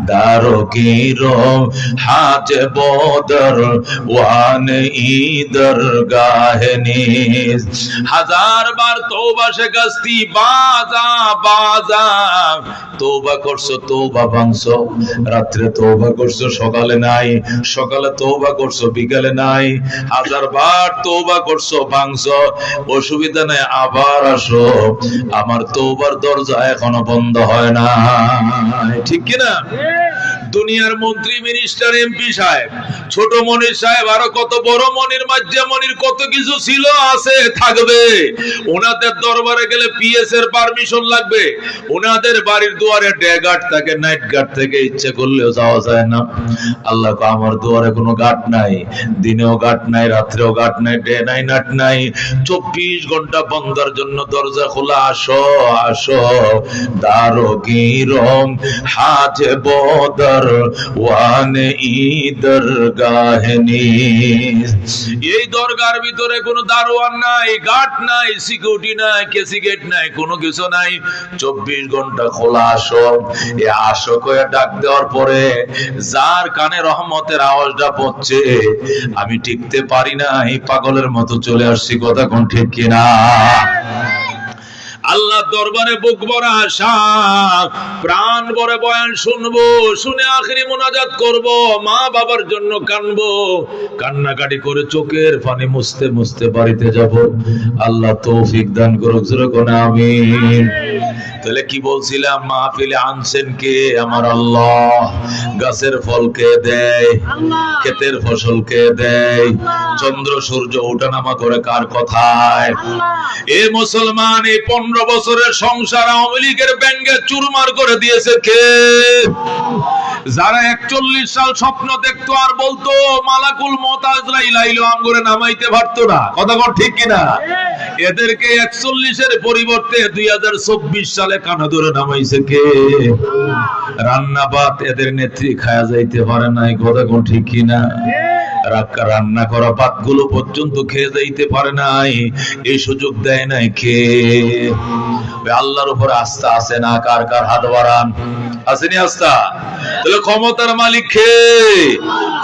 দারগীরম হাজ বদর ওয়ান ঈদর গাহনিস। হাজার বার তওবা শিখাস্তি, বাজা বাজা তওবা করছো, তওবা ভাঙছো, রাত্রে তওবা করছো, সকালে নাই, সকালে তওবা করছো, বিকালে নাই, হাজার বার তওবা করছো, ভাঙছো, অসুবিধা নাই, আবার আসো, আমার তওবার দরজা এখনো বন্ধ হয় না। ঠিক কি না? দুনিয়ার মন্ত্রী, মিনিস্টার, এমপি সাহেব, ছোট মনির সাহেব, আরো কত বড় মনির, মাজ্জা মনির, কত কিছু ছিল, আছে, থাকবে। ওনাদের দরবারে গেলে পিএস এর পারমিশন লাগবে। ওনাদের বাড়ির দুয়ারে ডে গার্ড থাকে, নাইট গার্ড থেকে, ইচ্ছে করলেও যাওয়া যায় না। আল্লাহ কো আমার দুয়ারে কোনো গার্ড নাই, দিনেও গার্ড নাই, রাত্রেও গার্ড নাই, ডে নাই, নাইট নাই, 24 ঘন্টা বন্দার জন্য দরজা খোলা। আসো আসো, দারগীরম হাজ বদর ওয়ান ঈদর গাহনিস। এই দরগার ভিতরে কোনো দারোয়ান নাই, গার্ড নাই, সিকিউরিটি নাই, কেসিগেট নাই, কোনো কিছু নাই, 24 ঘন্টা খোলা। আসো, এ আসো কয়ে ডাক দেওয়ার পরে যার কানে রহমতের আওয়াজটা পড়ছে, আমি টিকতে পারি না, এই পাগলের মতো চলে আসছি। কথা কোন ঠিক কিনা? আল্লাহ দরবারে বুক ভরা আশা, প্রাণ ভরে বয়ান শুনবো, শুনে আখিরি মুনাজাত করব, মা বাবার জন্য কানবো, কান্নাকাটি করে চোখের পানি মুছতে মুছতে বাড়িতে যাব। আল্লাহ তৌফিক দান করুক, জোরে কোন আমিন। তাহলে কি বলছিলাম, মাহফিলে আনছেন কে? আমার আল্লাহ। গাছের ফল কে দেয়? ক্ষেতের ফসল কে দেয়? চন্দ্র সূর্য ওঠানামা করে কার কথায়? এ মুসলমান, এই 15 বছরের সংসার আওয়ামী লীগের ব্যাঙ্গে চুরমার করে দিয়েছে কে? যারা 41 সাল স্বপ্ন দেখতো আর বলতো মালাকুল মউত আজরাইল আইলো, আমগরে নামাইতে পারতো না। কথা বল ঠিক কিনা? এদেরকে 41 এর পরিবর্তে 2024 সালে কানা ধরে নামাইছে কে? রান্না ভাত এদের নেত্রী খায়া যাইতে পারে নাই। কথা কোন ঠিক কিনা? রান্না করা ভাতগুলো পর্যন্ত খেয়ে যাইতে পারে নাই, এই সুযোগ দেয় নাই কে? আল্লাহর উপর আস্থা আছে না? কার কার হাত বাড়ান। আসেনি আস্থা? তাহলে ক্ষমতার মালিক কে?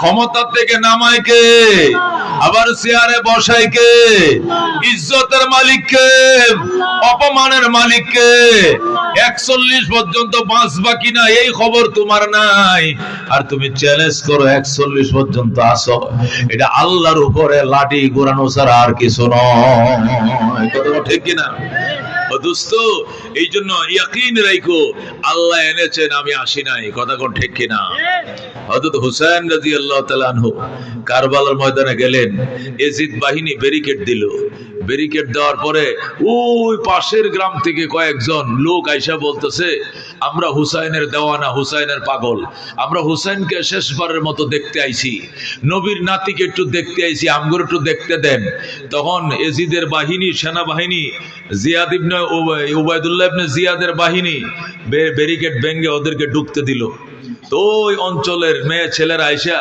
ক্ষমতার থেকে নামায় কে? আবার চেয়ারে বসায় কে? ইজ্জতের মালিক কে? অপমানের মালিক কে? 41 পর্যন্ত বাঁচবা কিনা এই খবর তোমার নাই, আর তুমি চ্যালেঞ্জ করো 41 পর্যন্ত আসো। এটা আল্লাহর উপরে লাঠি ঘোরানো ছাড়া আর কিছু নয়। কথা ঠিক কিনা? দোস্ত, এই জন্য ইয়াকিন রাখো, আল্লাহ এনেছেন, আমি আসি নাই। কথা কোন ঠিক কিনা? হযরত হুসাইন রাদিয়াল্লাহু তাআলা আনহু কারবালার ময়দানে গেলেন, এজিদ বাহিনী ব্যারিকেড দিল। ব্যারিকেড দেওয়ার পরে ওই পাশের গ্রাম থেকে কয়েকজন লোক আইসা বলতেছে, আমরা হুসাইনের দেওয়ানা, হুসাইনের পাগল, আমরা হুসাইনকে শেষবারের মতো দেখতে আইছি, নবীর নাতিকে একটু দেখতে আইছি, আমগর একটু দেখতে দেন। তখন এজিদের বাহিনী, সেনাবাহিনী, জিয়াদ ইবনে উবাইদুল্লাহ ইবনে জিয়াদের বাহিনী ব্যারিকেড ভেঙে ওদেরকে ঢুকতে দিল। তো ওই অঞ্চলের মেয়ে ছেলেরা আইসা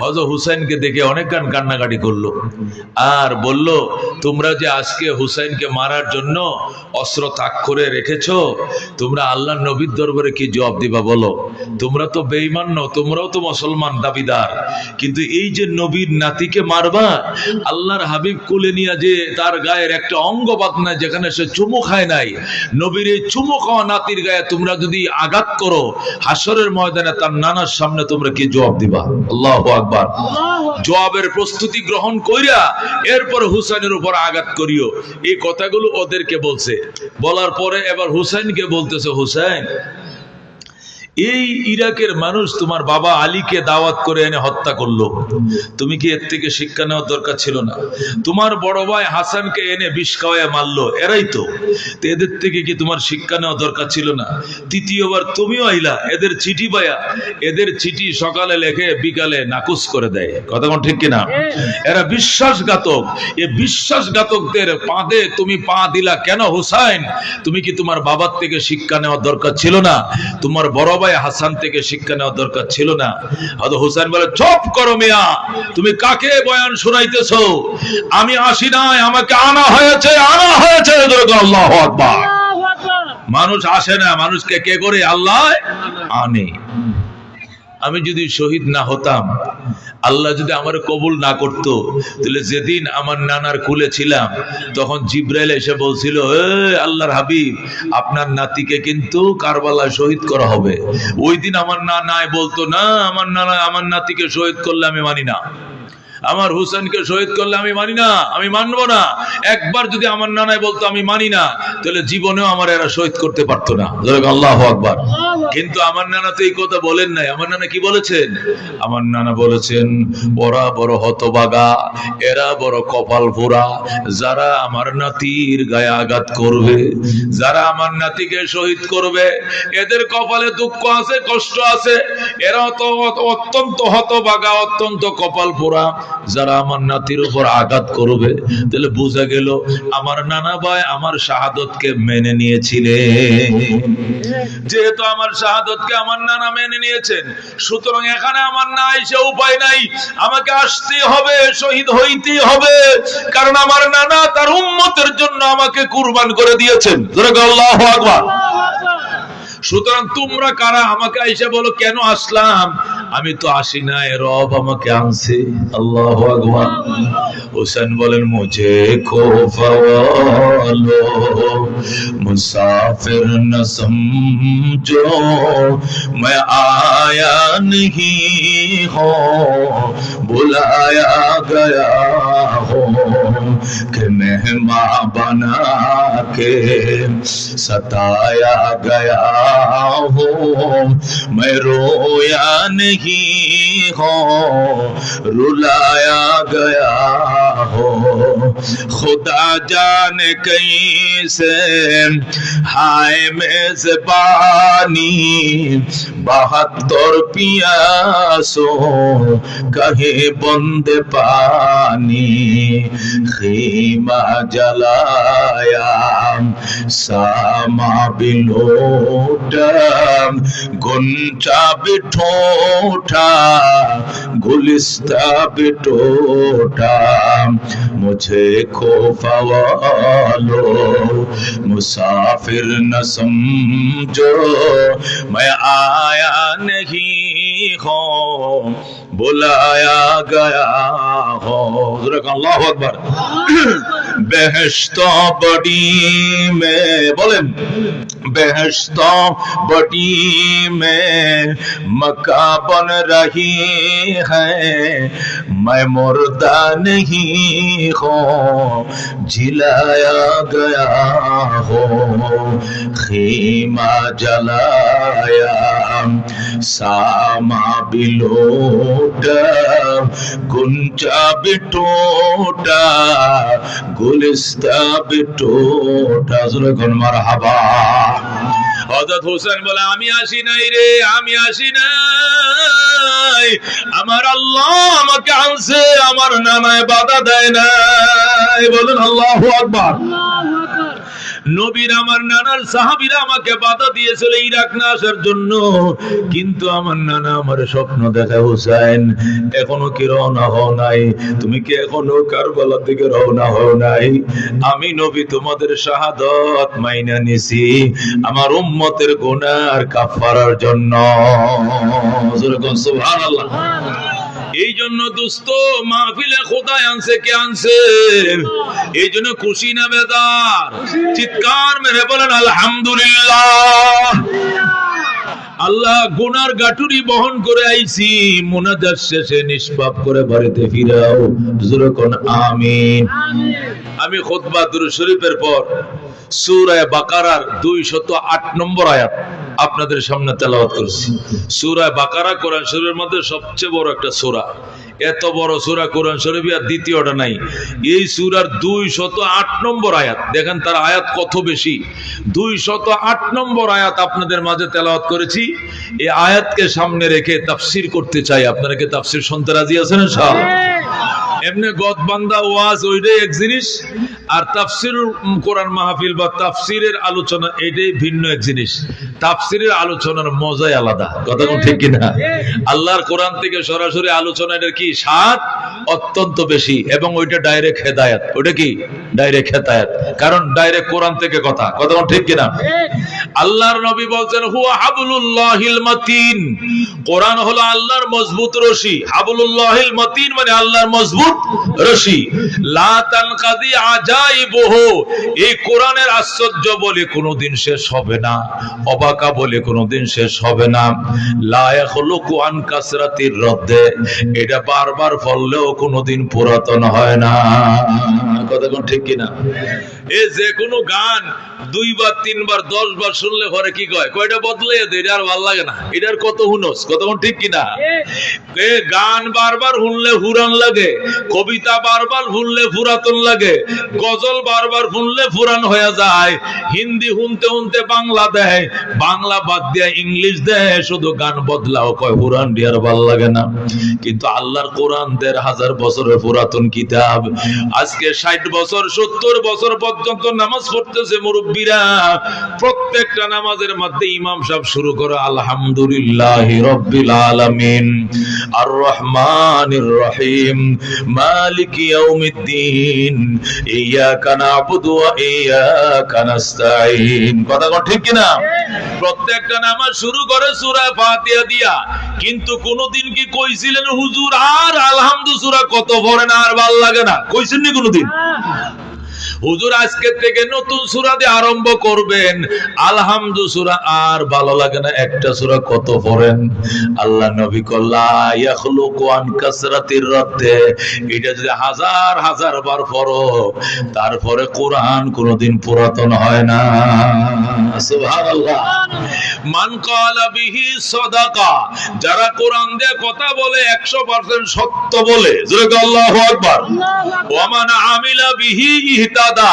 হযরত হুসাইনকে দেখে অনেক কান্নাকাটি করলো, আর বলল, তোমরা যে আজকে হুসাইনকে মারার জন্য অস্ত্র তাক করে রেখেছো, তোমরা আল্লাহর নবীর দরবারে কি জবাব দিবা বলো? তোমরা তো বেঈমান নও, তোমরাও তো মুসলমান দাবিদার, কিন্তু এই যে নবীর নাতিকে মারবা, আল্লাহর হাবিব কোলে নিয়ে যে তার গায়ের একটা অঙ্গ বাদ নাই যেখানে সে চুমু খায় নাই, নবীর এই চুমু খাওয়া নাতির গায়ে তোমরা যদি আঘাত করো, হাসরের ময়দানে তার নানার সামনে তোমরা কি জবাব দিবা? আল্লাহু আকবার। জবাবের প্রস্তুতি গ্রহণ কইরা এরপর হুসাইনের উপর আঘাত করিও, এই কথাগুলো ওদেরকে বলছে। বলার পরে এবার হুসাইনকে বলতেছে, হুসাইন, এই ইরাকের মানুষ তোমার বাবা আলীকে দাওয়াত করে এনে হত্যা করলো, তুমি কি এর থেকে শিক্ষা নেওয়ার দরকার ছিল না? তোমার বড় ভাই হাসানকে এনে বিষ খাওয়ায় মারলো, এরাই তো, এদের থেকে কি তোমার শিক্ষা নেওয়ার দরকার ছিল না? তৃতীয়বার তুমিও আইলা, এদের চিঠি পায়া, এদের চিঠি সকালে লেখে বিকালে নাকুচ করে দেয়। কথা কোন ঠিক কিনা? এরা বিশ্বাসঘাতক, এ বিশ্বাসঘাতকদের পাদে তুমি পা দিলা কেন হুসাইন? তুমি কি তোমার বাবার থেকে শিক্ষা নেওয়ার দরকার ছিল না? তোমার বড় হাসান থেকে শিক্ষা নেওয়ার দরকার ছিল না? হযরত হুসাইন বলে, চুপ করো মিয়া, তুমি কাকে বয়ান শোনাইতেছো? আমি আসি নাই, আমাকে আনা হয়েছে, আনা হয়েছে। আল্লাহু আকবার। মানুষ আসে না, মানুষকে কে করে? আল্লাহ আনে। আমি যদি শহীদ না হতাম, আল্লাহ যদি আমার কবুল না করত, তাহলে যেদিন আমার নানার কুলে ছিলাম তখন জিব্রাইল এসে বলছিল, আল্লাহর হাবিব, আপনার নাতিকে কিন্তু কারবালায় শহীদ করা হবে। ওই দিন আমার নানায় বলতো, না আমার নানা আমার নাতিকে শহীদ করলে আমি মানি না, আমার হুসেনকে শহীদ করলে আমি মানি না, আমি মানবো না। একবার যদি আমার নানায় বলতো আমি মানি না, তাহলে জীবনেও আমার এরা শহীদ করতে পারতো না। আল্লাহু আকবার। কিন্তু আমার নানা তো এই কথা বলেন নাই। আমার নানা কি বলেছেন? আমার নানা বলেছেন, ওরা বড় হতভাগা, এরা বড় কপাল পোড়া, যারা আমার নাতির গায়ে আঘাত করবে, যারা আমার নাতিকে শহীদ করবে, এদের কপালে দুঃখ আছে, কষ্ট আছে। এরা তো অত্যন্ত হতভাগা, অত্যন্ত কপাল পোড়া, যারা আমার নাতির উপর আঘাত করবে। তাহলে বোঝা গেল আমার নানা ভাই আমার শাহাদতকে মেনে নিয়েছিলেন। যেহেতু আমার শাহাদতকে আমার নানা মেনে নিয়েছেন, সুতরাং এখানে আমার না এসে উপায় নাই, আমাকে আসতে হবে, শহীদ হইতেই হবে। কারণ আমার নানা তার উম্মতের জন্য আমাকে কুরবান করে দিয়েছেন। আল্লাহু আকবার। সুতরাং তোমরা কারা আমাকে এসে বলো কেন আসলাম? আমি তো আসি না, রব আমাকে আনছে। আল্লাহু আকবার। হুসেন বলেন, মুঝে খোফালো মুসাফির না সমঝো, मैं आया नहीं हो बुलाया गया हो, कि मेहमान बना के सताया गया हो, मैं रोया नहीं हो रुलाया गया हो, खुदा जाने कैसे हाय मेजबानी, 72 पियासों कहीं बंद पानी, खीमा जलाया सामा बिलोटा, गुंचा बिठोटा गुलिस्ता बिटोटा, मुझे खौफा वालो मुसाफिर न समझो, मैं आया नहीं हो बुलाया गया हो। अल्लाहु अकबर। बेहश्तो बड़ी में बोलें, बेहश्तो बड़ी में मक्का बन रही है, मैं मुर्दा नहीं हो जिलाया गया हो, खीमा जलाया सामा बिलोटा, गुंजा बिटोटा गुलिस्ता बिटोटा। মারহাবা। হযরত হোসেন বলে, আমি আসি নাই রে, আমি আসি নাই, আমার আল্লাহ আমাকে আনছে, আমার নানায় বাধা দেয় নাই। বলেন আল্লাহু আকবার। নবীর আমার নানার সাহাবীরা আমাকে বাধা দিয়েছিল ইরাক না আসার জন্য, কিন্তু আমার নানা আমার স্বপ্ন দেখা, হুসাইন এখনো কি রওনা হও নাই? তুমি কি এখনো কারবালার দিকে রওনা হও নাই? আমি নবী তোমাদের শাহাদাত মাইনা নিছি আমার উম্মতের গুনার কাফারার জন্য। সুবহানাল্লাহ। এই জন্য দোস্ত মাহফিলে খোদা আনছে, কে আনছে? এই জন্য খুশি না বেদার? চিৎকার মেরে বলেন আলহামদুলিল্লাহ। আল্লাহ গুনার গাটুরি বহন করে আইছি, মুনাজাত শেষে নিষ্পাপ করে বাড়িতে ফিরাও। জোরে কোন আমিন। আমি খুতবা দুরূদ শরীফের পর সূরা বাকারার 208 নম্বর আয়াত আপনাদের সামনে তেলাওয়াত করছি। সূরা বাকারা কোরআন শরীফের মধ্যে সবচেয়ে বড় একটা সূরা। এত বড় সূরা কোরআন শরীফে আর দ্বিতীয়টা নাই। এই সূরার 208 নম্বর আয়াত, দেখেন তার আয়াত কত বেশি। 208 নম্বর আয়াত আপনাদের মাঝে তেলাওয়াত করেছি। এই আয়াতকে সামনে রেখে তাফসীর করতে চাই। আপনারা কি তাফসীর শুনতে রাজি আছেন ইনশাআল্লাহ? এমনি গদবান্দা ওয়াজ ওইটাই এক জিনিস, আর তাফসীরুল কোরআন মাহফিল বা তাফসীরের আলোচনা এটাই ভিন্ন এক জিনিস। তাফসীরের আলোচনার মজাই আলাদা, কথা কোন ঠিক কিনা? আল্লাহর কোরআন থেকে সরাসরি আলোচনা, এটার কি স্বাদ অত্যন্ত বেশি, এবং ওইটা ডাইরেক্ট হেদায়েত। ওইটা কি ডাইরেক্ট হেদায়েত, কারণ ডাইরেক্ট কোরআন থেকে কথা, কথা কোন ঠিক কিনা? আল্লাহর নবী বলছেন হুয়া হাবলুল্লাহিল মাতিন, কোরআন হলো আল্লাহর মজবুত রশি। হাবলুল্লাহিল মাতিন মানে আল্লাহর মজবুত রশি। লা তানকাদি আজাইবুহু, এই কোরআনের আশ্চর্য বলে কোনোদিন শেষ হবে না, অবাকা বলে কোনোদিন শেষ হবে না। লা ইয়াখলুকু আন কাসরাতির রদ্দে, এটা বারবার পড়লেও কোনোদিন পুরাতন হয় না। কথা কোন ঠিক কিনা? এই যে কোনো গান 2 বার 3 বার 10 বার শুনলে পরে কি কয়, কয়টা বদলে এটা আর ভালো লাগে না, এটার কত হুনস। কথা কোন ঠিক কিনা? গান বারবার শুনলে পুরান লাগে, কবিতা বারবার শুনলে পুরাতন লাগে, গজল বারবার শুনলে পুরান হয়ে যায়, হিন্দি শুনতে শুনতে বাংলা দেয়, বাংলা বাদ দিয়ে ইংলিশ দেয়, শুধু গান বদলাও কয় পুরান আর ভালো লাগে না। কিন্তু আল্লাহর কোরআন 1500 বছরের পুরাতন কিতাব। আজকে 60 বছর 70 বছর পর্যন্ত নামাজ পড়তেছে মুরব্বীরা, প্রত্যেকটা নামাজের মধ্যে ইমাম সাহেব শুরু করে আলহামদুলিল্লাহি রাব্বিল আলামিন আর রহমানির রহিম মালিকি ইয়াউমিদ্দিন ইয়াকা না'বুদু ওয়া ইয়াকা নাস্তাঈন। কথা কোন ঠিক কিনা? প্রত্যেকটা নামাজ শুরু করে সূরা ফাতিহা দিয়া, কিন্তু কোনদিন কি কইছিলেন হুজুর আর আলহামদু সূরা কত পড়েন আর ভালো লাগে না? কইছেন নি কোনদিন? হুজুর আজকে থেকে নতুন সূরা দিয়ে আরম্ভ করবেন, আলহামদু সূরা আর ভালো লাগে না, একটা সূরা কত পড়েন? আল্লাহ নবী কল্লা ইয়াখলুকু আন কাসরাতির রাদ্দে, এটা যদি হাজার হাজার বার পড়ো তারপরে কোরআন কোনদিন পুরাতন হয় না। সুবহানাল্লাহ। মান ক্বালা বিহি সাদাকা, যারা কোরআন দিয়ে কথা বলে 100% সত্য বলে, জোরে আল্লাহু আকবার। ওয়া মান আমিলা বিহি ইহতাদা,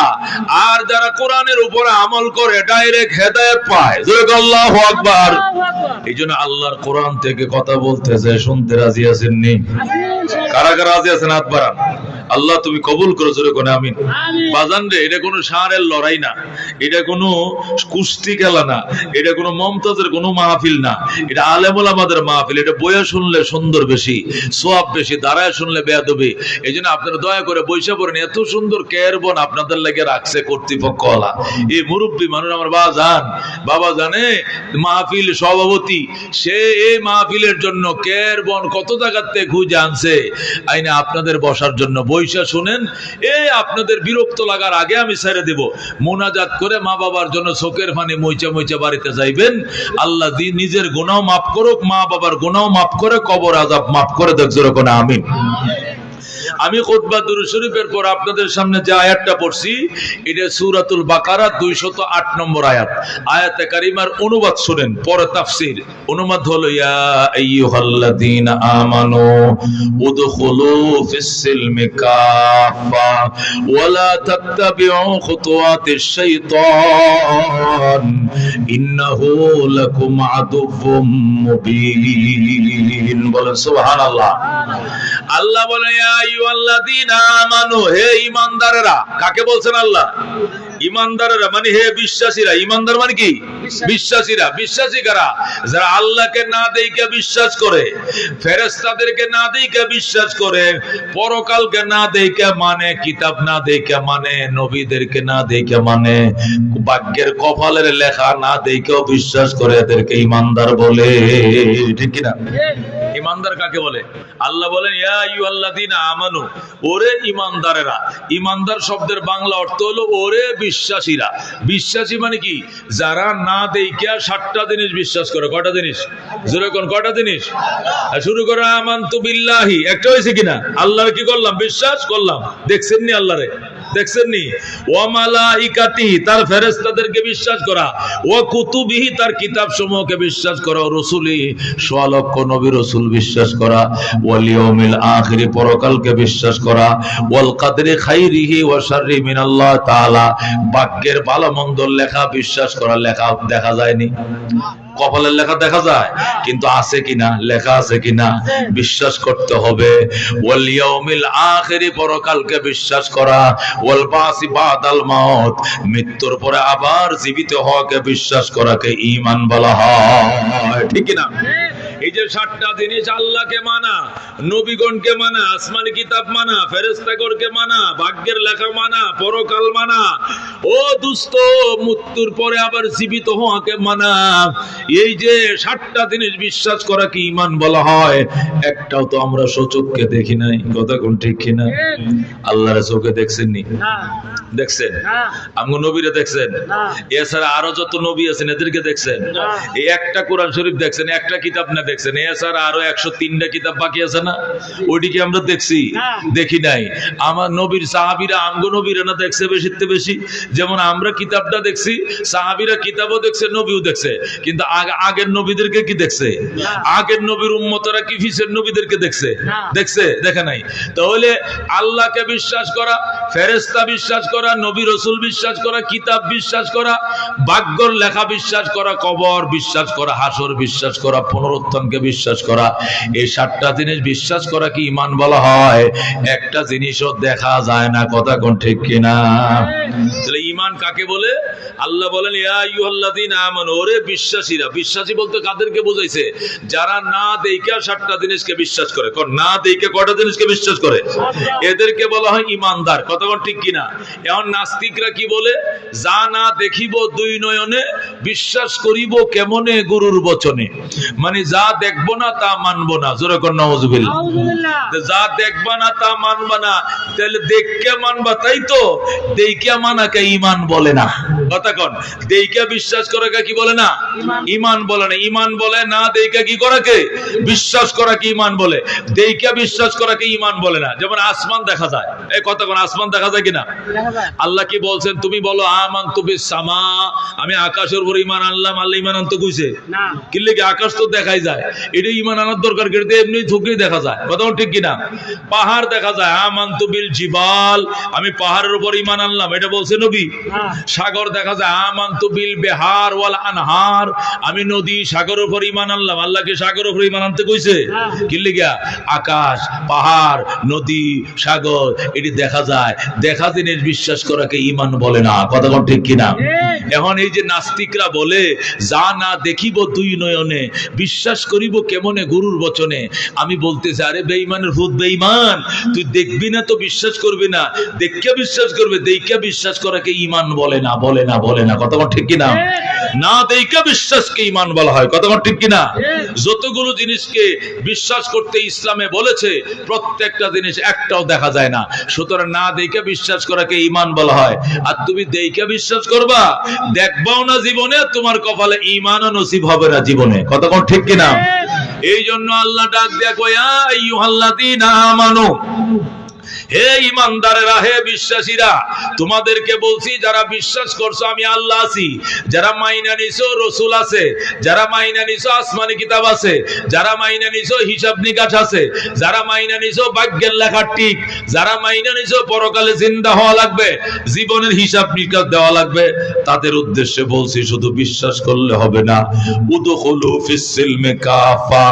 আর যারা কোরআনের উপরে আমল করে ডাইরেক্ট হেদায়েত পায়, জোরে আল্লাহু আকবার। এইজন্য আল্লাহর কোরআন থেকে কথা বলতেছে, শুনতে রাজি আছেন নি? কারা কারা রাজি আছেন হাত বাড়ান। আল্লাহ তুমি কবুল করো, জোরে কোন আমিন। বাজান রে, এটা কোনো ষাঁড়ের লড়াই না, এটা কোনো কুস্তি খেলা না, এটা কোনো মমতাজের কোনো মাহফিল না, এটা আলেম ওলামাদের মাহফিল। এটা বইয়া শুনলে সুন্দর বেশি, সওয়াব বেশি, দাঁড়ায় শুনলে বেয়াদবি। এইজন্য আপনারা দয়া করে বইসা পড়েন। এত সুন্দর কেয়ার বন আপনাদের লাগে রাখছে কর্তৃপক্ষওয়ালা, এই মুরব্বী মানুষ আমার বাবা জানে মাহফিল সভাপতি, সে এই মাহফিলের জন্য কেয়ার বন কত জায়গার থেকে খুঁজে আনছে আইনে আপনাদের বসার জন্য। বইসা শুনেন, এই আপনাদের বিরক্ত লাগার আগে আমি ছেড়ে দেব, মোনাজাত করে মা বাবার জন্য চোখের পানি মইচা মইচা বাড়িতে যাইবেন। আল্লাহ নিজের গুনাহ মাফ করুক, মা বাবার গুনাহ মাফ করে, কবর আযাব মাফ করে দেখ, জোরে কোন আমিন। আমি খুতবা দুরূদ শরীফের পর আপনাদের সামনে যে আয়াতটা পড়ছি, এটা সূরাতুল বাকারা 208 নম্বর আয়াত। আয়াতে কারিমার অনুবাদ শুনেন, পরে তাফসীর। অনুবাদ হলো ইয়া আইয়ুহাল্লাযীনা আমানু উদখুলু ফিস সিলমি কাফা ওয়া লা তাত্তাবিউ খুতুওয়াতিশ শাইতান ইন্নাহু লাকুম আদুউম মুবিন। বলেন সুবহানাল্লাহ। আল্লাহ বলে ইয়া আইয়ুহাল্লাযীনা আমানু, হে ঈমানদারেরা। কাকে বলছেন আল্লাহ? ঈমানদারেরা মানে হে বিশ্বাসীরা। ঈমানদার মানে কি? বিশ্বাসীরা। বিশ্বাসী কারা? যারা আল্লাহকে না দেখে বিশ্বাস করে, ফেরেশতাদেরকে না দেখে বিশ্বাস করে, পরকালকে না দেখে মানে, কিতাব না দেখে মানে, নবীদেরকে না দেখে মানে, ভাগ্যের কপালের লেখা না দেখেও বিশ্বাস করে, এদেরকে ঈমানদার বলে। ঠিক কি না? ঈমানদার কাকে বলে? আল্লাহ বলেন ইয়া আইয়ুহাল্লাযীনা আমানু, ওরে ঈমানদারেরা। ঈমানদার শব্দের বাংলা অর্থ হলো ওরে বিশ্বাসীরা। বিশ্বাসী মানে কি? যারা না দেখিয়া 7টা জিনিস বিশ্বাস করে। কয়টা জিনিস? জোরে কোন কয়টা জিনিস? শুরু করে আমানতু বিল্লাহি, একটা হইছে কিনা? আল্লাহর কি করলাম? বিশ্বাস করলাম। দেখছেন নি আল্লাহরে? দেখছেন নি? ওয়া মালাইকাতিহি, তার ফেরেশতাদেরকে বিশ্বাস করা, ওয়া কুতুবিহি, তার কিতাব সমূহকে বিশ্বাস করা, ও রাসূলি, সোয়ালক্ষ নবী রাসূল বিশ্বাস করা, ওয়াল ইয়াউমিল আখির, পরকালকে বিশ্বাস করা, ওয়াল কাদরি খাইরিহি ওয়া শাররি মিনাল্লাহ তাআলা, ভাগ্যের ভালো মন্দ লেখা বিশ্বাস করা। লেখা দেখা যায়নি, কপালের লেখা দেখা যায়, কিন্তু আছে কিনা, লেখা আছে কিনা বিশ্বাস করতে হবে। ওয়াল ইয়াউমিল আখির, পরকালকে বিশ্বাস করা, ওয়াল বাসি বাদাল মাউত, মৃত্যুর পরে আবার জীবিত হওয়াকে বিশ্বাস করাকে ঈমান বলা হয়। ঠিক কিনা? যে 7টা জিনিস, আল্লাহকে মানা, নবীগণকে মানা, আসমানি কিতাব মানা, ফেরেশতাগণকে মানা, ভাগ্যের লেখা মানা, পরকাল মানা, ও দুস্থ মৃত্যুর পরে আবার জীবিত হওয়াকে মানা, এই যে 7টা জিনিস বিশ্বাস করা কি ঈমান বলা হয়? একটাও তো আমরা সচক্ষে দেখি নাই। কথা কোন ঠিক কিনা? আল্লাহর চোখে দেখছেননি? দেখছেন? আমগো নবীরে দেখছেন? এছাড়া আরো যত নবী আছেন এদেরকে দেখছেন? এই একটা কোরআন শরীফ দেখছেন, একটা কিতাব না দেখছেন? এছাড়া আরো 103টা কিতাব বাকি আছে না? ওইদিকে আমরা দেখছি? দেখি নাই। আমার নবীর সাহাবীরা আমগো নবীরা না দেখছে বেশিতে বেশি? যেমন আমরা কিতাবটা দেখছি, সাহাবীরা কিতাবও দেখছে, নবীও দেখছে, কিন্তু আগের নবীদেরকে কি দেখছে? আগের নবীর উম্মতরা কি পিছের নবীদেরকে দেখছে? দেখছে? দেখে নাই। তাহলে আল্লাহকে বিশ্বাস করা, ফেরেশতা বিশ্বাস করা, নবী রাসূল বিশ্বাস করা, কিতাব বিশ্বাস করা, ভাগ্যর লেখা বিশ্বাস করা, কবর বিশ্বাস করা, হাসর বিশ্বাস করা, পুনরুত্থানকে বিশ্বাস করা, এই 7টা জিনিস বিশ্বাস করা কি ঈমান বলা হয়? একটা জিনিসও দেখা যায় না। কথা কোন ঠিক কিনা? তাহলে ঈমান কাকে বলে? আল্লাহ বলেন ইয়া আইয়ুহাল্লাযীনা আমানু, ওরে বিশ্বাসীরা। বিশ্বাসী বলতে কাদেরকে বোঝাইছে? যারা না দেইখা 7টা জিনিসকে বিশ্বাস করে। কোন না দেইখা কয়টা জিনিসকে বিশ্বাস করে? এদেরকে বলা হয় ঈমানদার। কথা কোন ঠিক কিনা? এখন নাস্তিকরা কি বলে? যা না দেখিব দুই নয়নে, বিশ্বাস করিব কেমনে গুরুর বচনে। মানে যা দেখবো না তা মানবো না। জোরে কোন নাউযুবিল্লাহ। যা দেখবা না তা মানবা না, তাহলে দেখকে মানবা, তাই তো? দেইখা মানাকে ঈমান বলে না। কথা কোন? দেইখা বিশ্বাস করাকে কি বলে না? ঈমান বলে না। ঈমান বলে না দেইখা কি করাকে? বিশ্বাস করাকে ঈমান বলে। দেইখা বিশ্বাস করাকে ঈমান বলে না। যেমন আসমান দেখা যায়। এই কথা কোন? আসমান দেখা যায় কিনা? আল্লাহ কি বলছেন? তুমি বলো আমানতু বিস সামা, আমি আকাশের উপর ঈমান আনলাম। আল্লাহ ঈমান আনতে কইছে না? কি লাগে? আকাশ তো দেখাই যায়, এটা ঈমান আনার দরকার কি? এমনি থুকলেই দেখা যায়। কথা ঠিক কিনা? পাহাড় দেখা যায়, আমানতু বিল জিবাল, আমি পাহাড়ের উপর ঈমান আনলাম, এটা বলছে নবী? সাগর দেখা যায়, আমানতু বিল বিহার ওয়াল আনহার, আমি নদী সাগরের উপর ঈমান আনলাম। আল্লাহ কি সাগরের উপর ঈমান আনতে কইছে? কি লাগে? আকাশ, পাহাড়, নদী, সাগর এটি দেখা যায়। দেখা জিনিস বিশ্বাস করাকে ঈমান বলে না। কথা ঠিক কিনা? এখন এই যে নাস্তিকরা বলে যা না দেখিব দুই নয়নে, বিশ্বাস করিব কেমনে গুরুর বচনে, আমি বলতেছি আরে বেঈমানের ভূত, বেঈমান, তুই দেখবি না তো বিশ্বাস করবি না, দেখিয়া বিশ্বাস করবে। দেখিয়া বিশ্বাস করাকে ঈমান বলে না, বলে না, বলে না। কথা ঠিক কিনা? না দেখিয়া বিশ্বাসকে ঈমান বলা হয়। কথা ঠিক কিনা? যতগুলো জিনিসকে বিশ্বাস করতে ইসলামে বলেছে, প্রত্যেকটা জিনিস একটাও দেখা যায় না। সুতরাং না দেখিয়া বিশ্বাস করাকে ঈমান বলা হয়। আর তুমি দেখিয়া বিশ্বাস করবা, দেখবাও না জীবনে, তোমার কপালে ঈমানও নসিব হবে না জীবনে। কথা কোন ঠিক কিনা? এই জন্য আল্লাহ ডাক দেয়া কয় ইয়া আইয়ুহাল্লাযীনা আমানু, হে ঈমানদারেরা, হে বিশ্বাসীরা, তোমাদেরকে বলছি যারা বিশ্বাস করছো আমি আল্লাহ আছি, যারা মাইনা নিছো রাসূল আছে, যারা মাইনা নিছো আসমানি কিতাব আছে, যারা মাইনা নিছো হিসাব নিকাশ আছে, যারা মাইনা নিছো ভাগ্যের লেখা ঠিক, যারা মাইনা নিছো পরকালে জিন্দা হওয়া লাগবে, জীবনের হিসাব নিকাশ দেওয়া লাগবে, তাদের উদ্দেশ্যে বলছি শুধু বিশ্বাস করলে হবে না। উদখুলু ফিস সিলমি কাফা,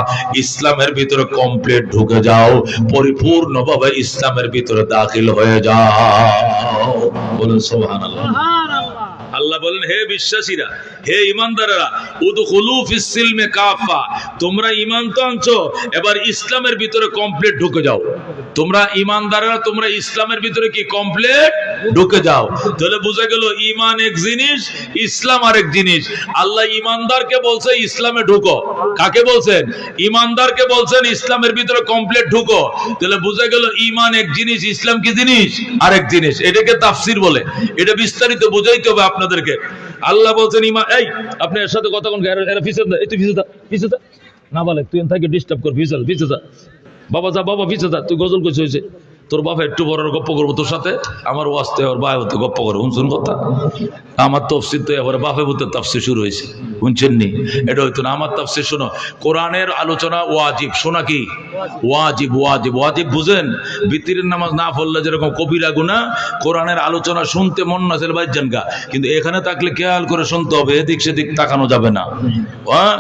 ইসলামের ভিতরে কমপ্লিট ঢুকে যাও, পরিপূর্ণভাবে ইসলামের ভিতরে দাখিল হয়ে যাও। বলুন সুবহানাল্লাহ। আল্লাহ বলেন হে বিশ্বাসীরা, হে ঈমানদারেরা, উদখুলু ফিস সিলমি কাফা, তোমরা ঈমান তো আনছো, এবার ইসলামের ভিতরে কমপ্লিট ঢুকে যাও। তোমরা ঈমানদারেরা, তোমরা ইসলামের ভিতরে কি কমপ্লিট ঢুকে যাও। তাহলে বুঝা গেল ঈমান এক জিনিস, ইসলাম আরেক জিনিস। আল্লাহ ঈমানদারকে বলছে ইসলামে ঢুকো। কাকে বলছেন? ঈমানদারকে বলছেন ইসলামের ভিতরে কমপ্লিট ঢুকো। তাহলে বুঝা গেল ঈমান এক জিনিস, ইসলাম কি জিনিস? আরেক জিনিস। এটাকে তাফসীর বলে। এটা বিস্তারিত বুঝাইতে হবে আপনাদেরকে। আল্লাহ বলছেন ঈমান, এই আপনি এর সাথে কথা কোন? এরা পিছে দা, এই তুই পিছে দা, পিছে দা না বলে, তুই এখান থেকে ডিস্টার্ব কর, পিছে পিছে দা। বাবা যা, বাবা পিছে দা, তুই গজল কইছ হয়েছে। তোর বাবা একটু বড় গপ্প করবো তোর সাথে, আমার ওয়াস্তে ওর ভাই হতে গপ্প করে শুনছুন কথা। আমার তফসির তো এবারে বাপে বুতে তাফসির শুরু হয়েছে, শুনছেন নি? এটা হইতো না। আমার তাফসির শোনো, কোরআনের আলোচনা ওয়াজিব। শোনা কি ওয়াজিব? ওয়াজিব ওয়াজিব বুঝেন? বিতিরের নামাজ না পড়লে যেরকম কবিরা গুনাহ, কোরআনের আলোচনা শুনতে মন না চাইলে বাইর যান গা, কিন্তু এখানে থাকলে খেয়াল করে শুনতে হবে, এদিক সেদিক তাকানো যাবে না।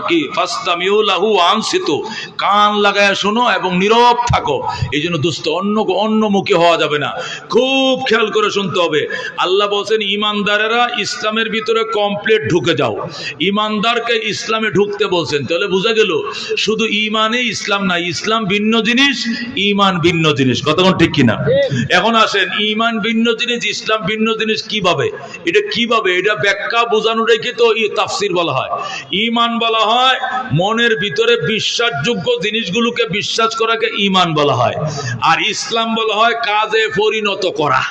কি ফাস্তামিউ লাহু ওয়া আনসিতু, কান লাগায়া শোনো এবং নীরব থাকো। এই জন্য দোস্ত অন্য অন্যমুখী হওয়া যাবে না। খুব খেয়াল করে শুনতে হবে। আল্লাহ বলছেন ইমানদারেরা ইসলামের ভিতরে কমপ্লিট ঢুকে যাও। ইমানদারকে ইসলামে ঢুকতে বলছেন, তাহলে বোঝা গেল শুধু ইমানে ইসলাম না, ইসলাম ভিন্ন জিনিস, ইমান ভিন্ন জিনিস। কতক্ষণ ঠিক কিনা? এখন আসেন, ইমান ভিন্ন জিনিস, ইসলাম ভিন্ন জিনিস কিভাবে? এটা ব্যাখ্যা বোঝানো রেখে তো তাফসির বলা হয়। ইমান বলা হয় মনের ভিতরে বিশ্বাসযোগ্য জিনিসগুলোকে বিশ্বাস করাকে ইমান বলা হয়, আর ইসলাম বলা হয় কাজে পরিণত করা।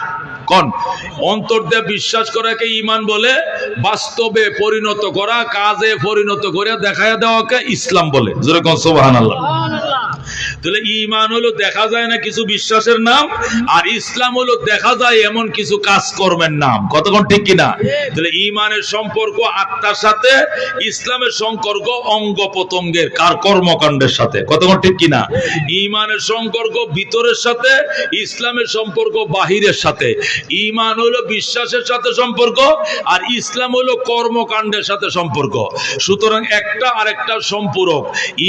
কোন অন্তর দিয়ে বিশ্বাস করাকে ইমান বলে, বাস্তবে পরিণত করা, কাজে পরিণত করে দেখায় দেওয়াকে ইসলাম বলে। জোরে কোন সুবহানাল্লাহ। তাহলে ইমান হলো দেখা যায় না কিছু বিশ্বাসের নাম, আর ইসলাম হলো দেখা যায় এমন কিছু কাজকর্মের নাম। কতক্ষণ ঠিক কিনা? তাহলে ইমানের সম্পর্ক আত্মার সাথে, ইসলামের সম্পর্ক অঙ্গ প্রত্যঙ্গের কর্মকাণ্ডের সাথে। কতক্ষণ ঠিক কিনা? ইমানের সম্পর্ক ভিতরের সাথে, ইসলামের সম্পর্ক বাহিরের সাথে। ইমান হলো বিশ্বাসের সাথে সম্পর্ক, আর ইসলাম হলো কর্মকাণ্ডের সাথে সম্পর্ক। সুতরাং একটা আরেকটা সম্পূরক।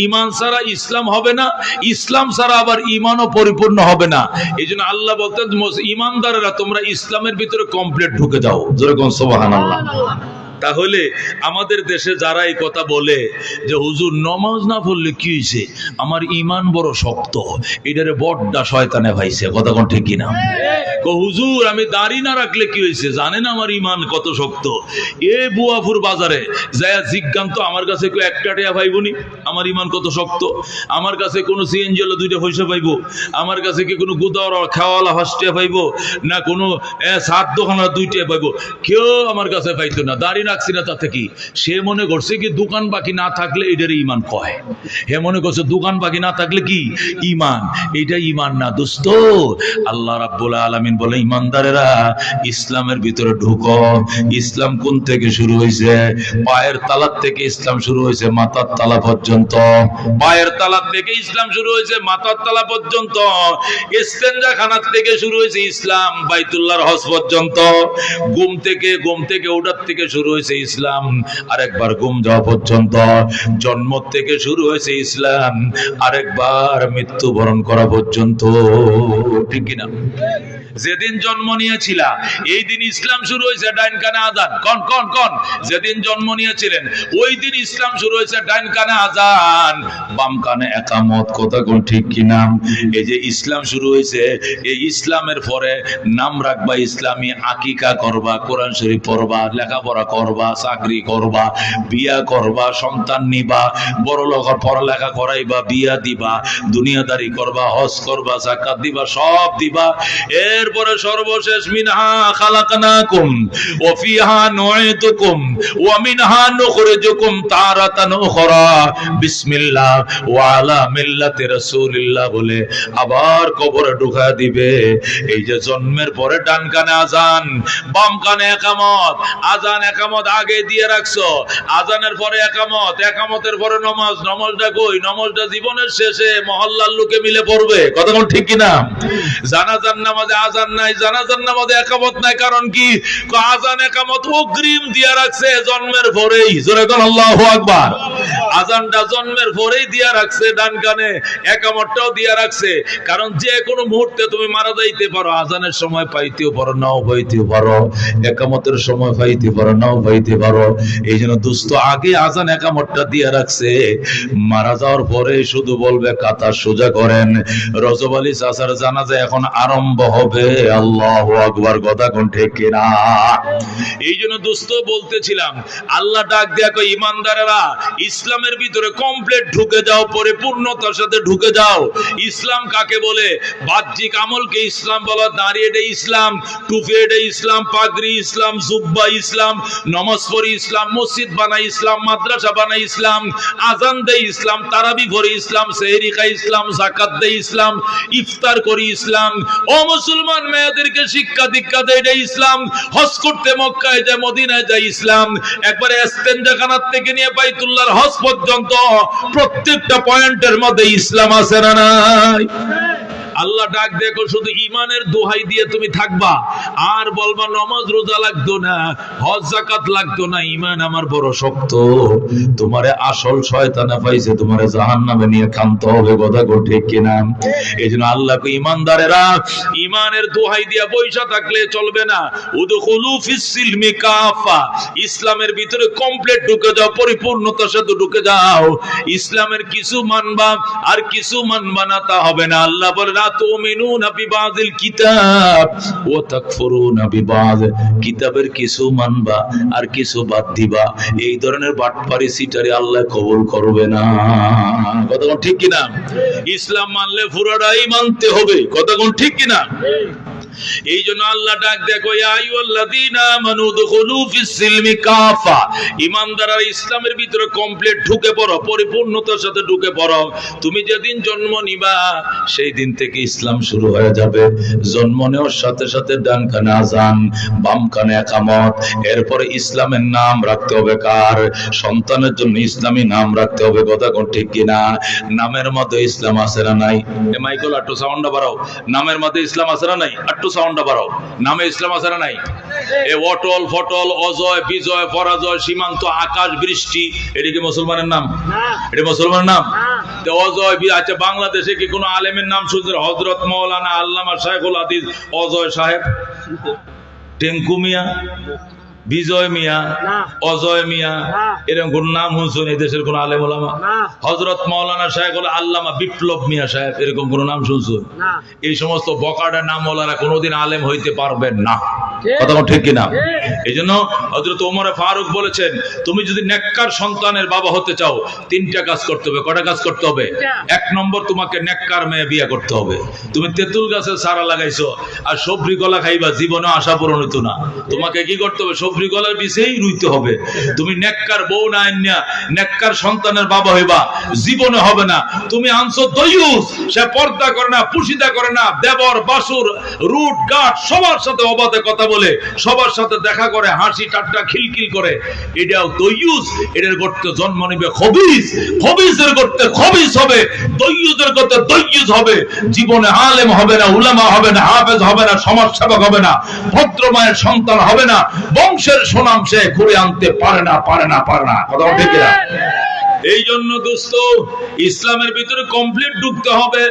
ইমান ছাড়া ইসলাম হবে না, ইসলাম ছাড়া আবার ইমানও পরিপূর্ণ হবে না। এই জন্য আল্লাহ বলতেন ইমানদারেরা তোমরা ইসলামের ভিতরে কমপ্লিট ঢুকে যাও। যেরকম সুবহানাল্লাহ। তাহলে আমাদের দেশে যারা এই কথা বলে যে হুজুর নামাজ না পড়লে কি হয়েছে, আমার ইমান বড় শক্ত, এটারে বড্ডা শয়তানে ভাইছে। কথা কোন ঠিক কিনা? হুজুর আমি দাড়ি না রাখলে কি হয়েছে, জানেন আমার ইমান কত শক্ত। এ বুয়াপুর বাজারে যায় জিজ্ঞান্ত, আমার কাছে কেউ একটা টিয়া পাইবনি, আমার ইমান কত শক্ত। আমার কাছে কোনো সিএনজি হলো 2টা পয়সা পাইবো, আমার কাছে কি কোনো গুদাওয়ালা খাওয়ালা 5টা পাইবো, না কোনো সাত দোকানা 2টা পাইবো, কেউ আমার কাছে পাইতো না। দাড়ি রাখছি না তাতে কি? সে মনে করছে কি দোকান বাকি না থাকলে এটার ইমান কয়। হে মনে করছে দোকান বাকি না থাকলে কি ইমান। এটা ইমান না দোস্ত। আল্লাহ রাব্বুল আলামিন বলে ইমানদারেরা ইসলামের ভিতরে ঢুকো। ইসলাম কোন থেকে শুরু হয়েছে? পায়ের তালা থেকে ইসলাম শুরু হয়েছে মাথার তালা পর্যন্ত। পায়ের তালা থেকে ইসলাম শুরু হয়েছে মাথার তালা পর্যন্ত। ইস্তেঞ্জা খানার থেকে শুরু হয়েছে ইসলাম বাইতুল্লাহর হজ পর্যন্ত। ঘুম থেকে ওঠার থেকে শুরু হয়েছে ইসলাম আরেকবার ঘুম যাওয়া পর্যন্ত। জন্ম থেকে শুরু হয়েছে ইসলাম আরেকবার মৃত্যুবরণ করা পর্যন্ত। ঠিক কিনা? যেদিন জন্ম নিয়েছিল এই দিন ইসলাম শুরু হয়েছে ডাইন কানে আজান। কোন যেদিন জন্ম নিয়েছিলেন ওই দিন ইসলাম শুরু হয়েছে ডাইন কানে আজান, বাম কানে একামত। কথা কোন ঠিক কিনা? এই যে ইসলাম শুরু হয়েছে, এই ইসলামের পরে নাম রাখবা ইসলামী, আকিকা করবা, কোরআন শরীফ পড়বা, লেখাপড়া করবা, চাকরি করবা, বিয়া করবা, সন্তান নিবা, বড় লোকের পড়ালেখা করাইবা, বিয়া দিবা, দুনিয়াদারি করবা, হজ করবা, যাকাত দিবা, সব দিবা। এরপরে সর্বশেষ মিনহা খালাকনাকুম ওয়া ফিহা নুঈদুকুম ওয়া মিনহা নুখরিজুকুম তারাতান উখরা বিসমিল্লাহ ওয়া আলা মিল্লাতি রাসূলিল্লাহ বলে আবার কবরে ঢুকা দিবে। এই যে জন্মের পরে ডান কানে আজান, বাম কানে একামত। আজান একামত আগে দিয়ে রাখছো, আজানের পরে একামত, একামতের পরে নামাজ। নামাজটা কই? নামাজটা জীবনের শেষে মহল্লার লোকে মিলে পড়বে। কথা কোন ঠিক কিনা? জানাজার নামাজে আজান নাই, জানাজার নামাজে একামত নাই। কারণ কি? আজান একামত অগ্রিম দিয়ে রাখছে জন্মের পরেই। জোরে কোন আল্লাহু আকবার। আজানটা জন্মের পরেই দিয়ে রাখছে ডান কানে, একামতটাও দিয়ে রাখছে। কারণ যে কোনো মুহূর্তে তুমি মারা যাইতে পারো। আজানের সময় পাইতেও পারো, নাও পাইতেও পারো। একামতের সময় পাইতে পারো, নাও পাইতে পারো। এই জন্য দোস্ত আগে আজান একামতটা দিয়ে রাখছে। মারা যাওয়ার পরে শুধু বলবে কাতার সোজা করেন। রজব আলী চাচার জানাজা এখন আরম্ভ হবে। আল্লাহু আকবার। কথা কোন ঠিক কিনা? এই জন্য দোস্ত বলতেছিলাম আল্লাহ ডাক দেয়া কই ইমানদারেরা ইসলামের ভিতরে কমপ্লিট ঢুকে যাও, পরিপূর্ণতার সাথে ঢুকে যাও। ইসলাম কাকে বলে? বাহ্যিক আমলকে ইসলাম বলা। দাঁড়িয়ে এটা ইসলাম, টুপি এটা ইসলাম, পাগড়ি ইসলাম, জুব্বা ইসলাম, নামাজ পড়ি ইসলাম, মসজিদ বানাই ইসলাম, মাদ্রাসা বানাই ইসলাম, আজান দেই ইসলাম, তারাবি পড়ি ইসলাম, সেহরি খাই ইসলাম, যাকাত দেই ইসলাম, ইফতার করি ইসলাম। ও মুসলমান মেয়েদেরকে শিক্ষা দীক্ষা দেয় এটা ইসলাম। হজ করতে মক্কায় যায়, মদিনায় যায় ইসলাম। একবারে ইস্তেঞ্জাখানার থেকে নিয়ে বাইতুল্লাহর হজ পর্যন্ত প্রত্যেকটা পয়েন্টের মধ্যে ইসলাম আছে না নাই? আল্লাহ ডাক দেখো শুধু ইমানের দোহাই দিয়ে তুমি থাকবা, আর বলবা নামাজ রোজা লাগতো না, হজ যাকাত লাগতো না, ইমান আমার বড় শক্ত। তোমারে আসল শয়তানে পাইছে, তোমারে জাহান্নামে নিয়ে কানতে হবে। কথা কো ঠিক কিনা? এইজন্য আল্লাহকে ইমানদারেরা ইমানের দোহাই দিয়া বইসা থাকলে চলবে না। উদখুলু ফিস সিলমি কাফা, ইসলামের ভিতরে কমপ্লিট ঢুকে যাও, পরিপূর্ণতার সাথে ঢুকে যাও। ইসলামের কিছু মানবা আর কিছু মানবা না তা হবে না। আল্লাহ বলে না তুমিনুনা বিবাযিল কিতাব ওয়া তাকফুরুনা বিবায, কিতাবের কিছু মানবা আর কিছু বাদ দিবা। এই ধরনের বাটপারি সিটারি আল্লাহ কবুল করবে না। কথা কোন ঠিক কিনা? ইসলাম মানলে পুরোটাই মানতে হবে। কথা কোন ঠিক কিনা? এই জন্য আল্লাহ ডাক দেখো ইয়া আইয়ুহাল্লাযীনা আমানু দুখুলু ফিস সিলমি কাফা, ঈমানদাররা ইসলামের ভিতরে কমপ্লিট ঢুকে পড়ো, পরিপূর্ণতার সাথে ঢুকে পড়ো। তুমি যেদিন জন্ম নিবা সেই দিন থেকে ইসলাম শুরু হয়ে যাবে। জন্ম নেওয়ার সাথে সাথে ডান কানে আযান, বাম কানে ইকামত। এরপরে ইসলামের নাম রাখতে হবে কার? সন্তানের জন্য ইসলামী নাম রাখতে হবে। কথা কোন ঠিক কিনা? নামের মধ্যে ইসলাম আছে না নাই? এ মাইকেল একটু সাউন্ডটা বাড়াও। নামের মধ্যে ইসলাম আছে না নাই? একটু সাউন্ডটা বাড়াও। নামে ইসলাম আছে না নাই? এ অটল ফটল, অজয় বিজয় পরাজয়, সীমান্ত, আকাশ বৃষ্টি, এটা কি মুসলমানের নাম? এটা মুসলমানের নাম? তো অজয়, আচ্ছা বাংলাদেশে কি কোনো আলেমের নাম শুনছেন? হযরত মাওলানা আল্লামা শাইখুল হাদিস অজয় সাহেব, টেঙ্কু মিয়া, বিজয় মিয়া, অজয় মিয়া, এরকম কোন নাম শুনছেন এই দেশের কোন আলেম ওলামা? হযরত মাওলানা শাইখুল আল্লামা বিপ্লব মিয়া সাহেব, এরকম কোন নাম শুনছেন? এই সমস্ত বকাটা নাম ওলারা কোনোদিন আলেম হইতে পারবেন না। কথা ঠিক কিনা? এই জন্য হযরত ওমর ফারুক বলেছেন, তুমি যদি নেককার সন্তানের বাবা হতে চাও তিনটা কাজ করতে হবে। কটা কাজ করতে হবে? এক নম্বর, তোমাকে নেককার মেয়ে বিয়ে করতে হবে। তুমি তেঁতুল গাছে চারা লাগাইছো আর সবরি কলা খাইবা, জীবনে আশা পূরণ হতো না। তোমাকে কি করতে হবে? সবরি কলার বিষেই রুইতে হবে। তুমি নেককার বউ না আইনা নেককার সন্তানের বাবা হইবা, জীবনে হবে না। তুমি আনছো দয়ুস, সে পর্দা করে না, পুশিদা করে না, দেবর বাসুর রুট গাট সবার সাথে অবাধে কথা বলে, সবার সাথে দেখা করে, হাসি ঠাট্টা খিলখিল করে, এটাও দয়ুস। এটার করতে জন্ম নিবে খবিস, খবিসের করতে খবিস হবে, দয়ুসের করতে দয়ুস হবে। জীবনে আলেম হবে না, উলামা হবে না, হাফেজ হবে না, সমাজ সেবক হবে না, ভদ্র মায়ের সন্তান হবে না, বংশের সুনাম সে ঘুরে আনতে পারে না, পারে না, পারে না। কথা ঠিক না? এই জন্য দোস্ত, ইসলামের ভিতরে কমপ্লিট ঢুকতে হবে।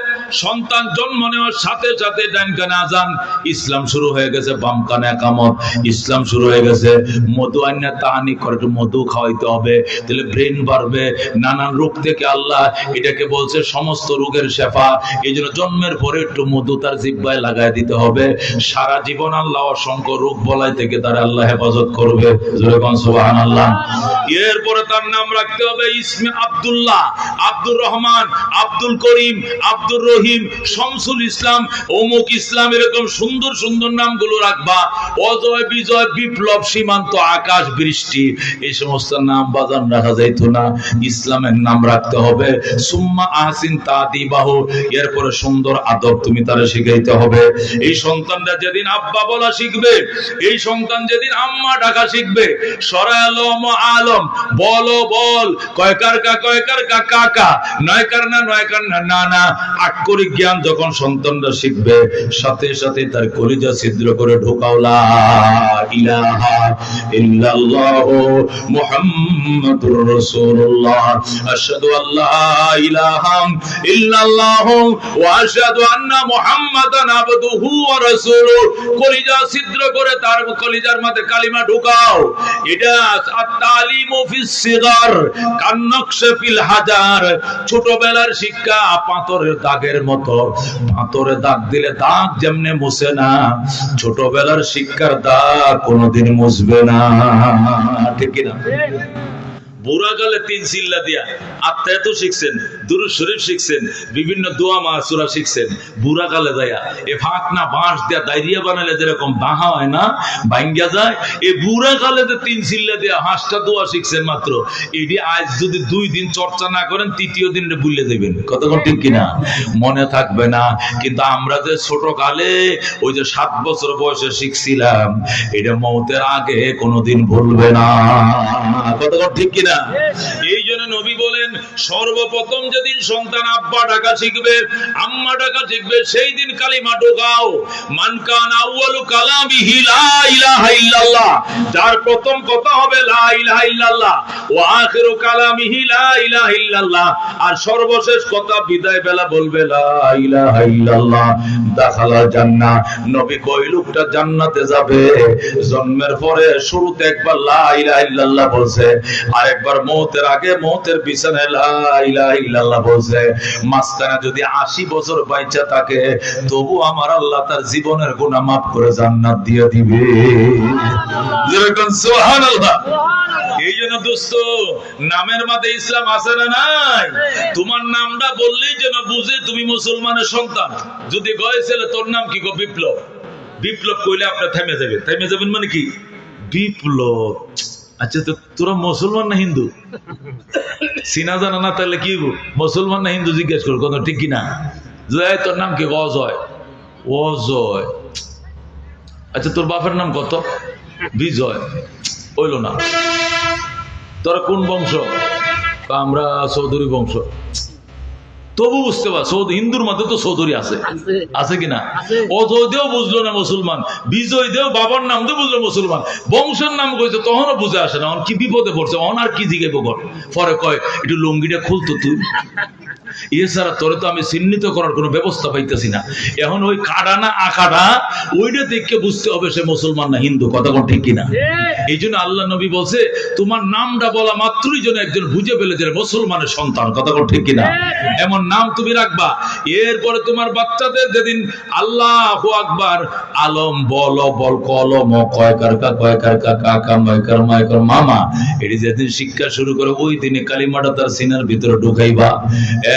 সন্তান জন্ম নেওয়ার সাথে সাথে ডান কানে আযান, ইসলাম শুরু হয়ে গেছে। বাম কানে ইকামত, ইসলাম শুরু হয়ে গেছে। মধু আন্না তাহানি করে, একটু মধু খাওয়াইতে হবে, তাহলে ব্রেন বাড়বে। নানান রোগ থেকে আল্লাহ এটাকে বলছে সমস্ত রোগের শেফা। এই জন্য জন্মের পরে একটু মধু তার জিহ্বায় লাগাই দিতে হবে। সারা জীবন আল্লাহ অসংখ্য রোগ বলাই থেকে তার আল্লাহ হেফাজত করবে। জোরে বলেন সুবহানাল্লাহ। এরপরে তার নাম রাখতে হবে ইসমে আব্দুল্লাহ, আব্দুর রহমান, আব্দুল করিম, আব্দুর রহিম, শামসুল ইসলাম, অমুক ইসলাম, এরকম সুন্দর সুন্দর নামগুলো রাখবা। অজয় বিজয় বিপ্লব সীমান্ত আকাশ বৃষ্টি, এই সমস্ত নাম বাজান রাখা যাইতো না। ইসলামের নাম রাখতে হবে। সুম্মা আহসিন তাদিবাহু, এরপরে সুন্দর আদব তুমি তারে শিখাইতে হবে। এই সন্তানরা যেদিন আব্বা বলা শিখবে, এই সন্তান যেদিন আম্মা ডাকা শিখবে, সরায়ালম আলম, বলো বল, কয়কার কা কয়কার কা কাকা, নয়কার না নয়কার না নানা, আক্ষরিক জ্ঞান যখন সন্তানরা শিখবে, সাথে সাথে তার কলিজা ছিদ্র করে ঢোকাও লা ইলাহা ইল্লাল্লাহু মুহাম্মাদুর রাসূলুল্লাহ, আশহাদু আল্লা ইলাহা ইল্লাল্লাহু ওয়া আশহাদু আন্না মুহাম্মাদান আবদুহু ওয়া রাসূলুহু। কলিজা ছিদ্র করে তার কলিজার মধ্যে কালিমা ঢোকাও। এটা আত-তালিমু ফিস সিগার কান্নাকশে ফিল হাজার, ছোটবেলার শিক্ষা পাথরের দাগের মতো। পাথরে দাগ দিলে দাগ যেমনে মুছে না, ছোটবেলার শিক্ষার দাগ কোনোদিন মুছবে না। ঠিক কিনা? বুড়াকালে 3 চিল্লা দিয়া আত্মায়াত শিখছেন, দুরূদ শরীফ শিখছেন, বিভিন্ন দোয়া মাসুরা শিখছেন। বুড়াকালে যায়া এ ফাঁক না বাঁশ দিয়া দাইরিয়া বানালে যেরকম বাহা হয় না, ভাঙ্গা যায়, এই বুড়াকালে 3 চিল্লা দিয়া 5টা দোয়া শিখছেন মাত্র। এটি আজ যদি 2 দিন চর্চা না করেন, তৃতীয় দিন ভুলে যাবেন। কতক্ষণ ঠিক কিনা? মনে থাকবে না। কিন্তু আমরা যে ছোট কালে ওই যে 7 বছর বয়সে শিখছিলাম, এটা মওতের আগে কোনোদিন ভুলবে না। কতক্ষণ ঠিক কিনা? এই জন্য নবী বলেন সর্বপ্রথম যেদিন সন্তান আব্বা ডাকা শিখবে, আম্মা ডাকা শিখবে, সেই দিন কালিমা ঢোকাও। মান কানা আউয়ালু কালামিহি লা ইলাহা ইল্লাল্লাহ, যার প্রথম কথা হবে লা ইলাহা ইল্লাল্লাহ, ওয়া আখিরু কালামিহি লা ইলাহা ইল্লাল্লাহ, আর সর্বশেষ কথা বিদায় বেলা বলবে লা ইলাহা ইল্লাল্লাহ, দাখালাল জান্নাহ। নবী কই লোকটা জান্নাতে যাবে জন্মের পরে শুরুতে একবার লা ইলাহা ইল্লাল্লাহ বলছে, আরেকবার মওতের আগে মওতের বিছানায় লা ইলাহা ইল্লাল্লাহ বলছে। মাঝখানে যদি 80 বছর বাইচা থাকে তবু আমার আল্লাহ তার জীবনের গুনাহ মাফ করে জান্নাত দিয়ে দিবে। যেরকম সুবহানাল্লাহ। এই জন্য দোস্ত, নামের মাঝে ইসলাম আছে না নাই? তোমার নামটা বললেই যেন বুঝে তুমি মুসলমানের সন্তান। যদি গয়ে ছেলে তোর নাম কি গো? বিপ্লব। বিপ্লব কইলে আপনার থেমে যাবে। থেমে যাবেন মানে কি? বিপ্লব। আচ্ছা, তো তোরা মুসলমান না হিন্দু? চিনা জানা না তাহলে কি মুসলমান না হিন্দু জিজ্ঞেস করো, কত ঠিক কিনা? জয়, তোর নাম কি? অজয়। অজয়। আচ্ছা, তোর বাপের নাম কত? বিজয়। হইল না। তোরা কোন বংশ? আমরা চৌধুরী বংশ। তবু বুঝতে পার, হিন্দুর মধ্যে তো চৌধুরী আছে, আছে কিনা? অজয় দেও বুঝলো না মুসলমান, বিজয় দেও বাবার নাম তো বুঝলো মুসলমান, বংশের নাম কইছে তখনও বুঝে আসে না। অন কি বিপদে পড়ছে, অন আর কি জিজ্ঞেস কর। পরে কয় একটু লুঙ্গিটা খুলতো তুই। এছাড়া তোরে তো আমি চিহ্নিত করার কোনো ব্যবস্থা পাইতেছি না। এখন ওই কাটা না আকাটা ওইটা দেখে বুঝতে হবে সে মুসলমান না হিন্দু। কথা কোন ঠিক কিনা? এই জন্য আল্লাহ নবী বলছে তোমার নামটা বলা মাত্রই যেন একজন বুঝে ফেলে যে মুসলমানের সন্তান। কথা কোন ঠিক কিনা? এমন নাম তুমি রাখবা। এরপরে তোমার বাচ্চাদের যেদিন আল্লাহু আকবার আলম বল বল কলম কয়কার কা কয়কার কা কাকা ময়কার ময়কার মামা, এটি যেদিন শিক্ষা শুরু করে ওই দিনে কালিমাটা তার সিনার ভিতরে ঢুকাইবা।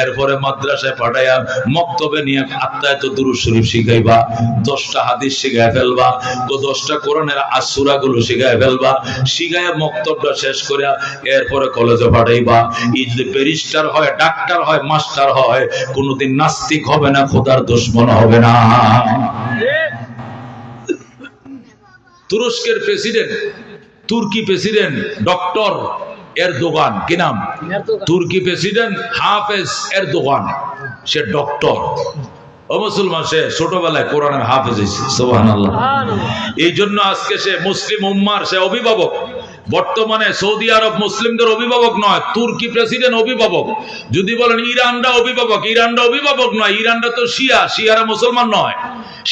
এরপরে মাদ্রাসায় পাঠাইয়া মক্তবে নিয়ে আত্মায়ত দুরূদ শরীফ শিখাইবা, 10টা হাদিস শিখায় ফেলবা, 10টা কোরআনের সূরা গুলো শিখায় ফেলবা, শিখায় মক্তবটা শেষ করে এরপরে কলেজে পাঠাইবা। যদি ব্যারিস্টার হয়, ডাক্তার হয়, মাস্টার হয়, কোনোদিন নাস্তিক হবে না, খোদার দুশমন হবে না। তুরস্কের প্রেসিডেন্ট, তুর্কি প্রেসিডেন্ট ডক্টর এরদোগান, কি নাম? তুর্কি প্রেসিডেন্ট হাফেজ এরদোগান, সে ডক্টর। ও মুসলমান, সে ছোটবেলায় কোরআনের হাফেজ হয়েছে। সুবহানাল্লাহ। এই জন্য আজকে সে মুসলিম উম্মার সে অভিভাবক। বর্তমানে সৌদি আরব মুসলিমদের অভিভাবক নয়, তুর্কি প্রেসিডেন্ট অভিভাবক। যদি বলেন ইরানরা অভিভাবক, ইরানরা অভিভাবক নয়, ইরানরা তো শিয়া, শিয়ারা মুসলমান নয়।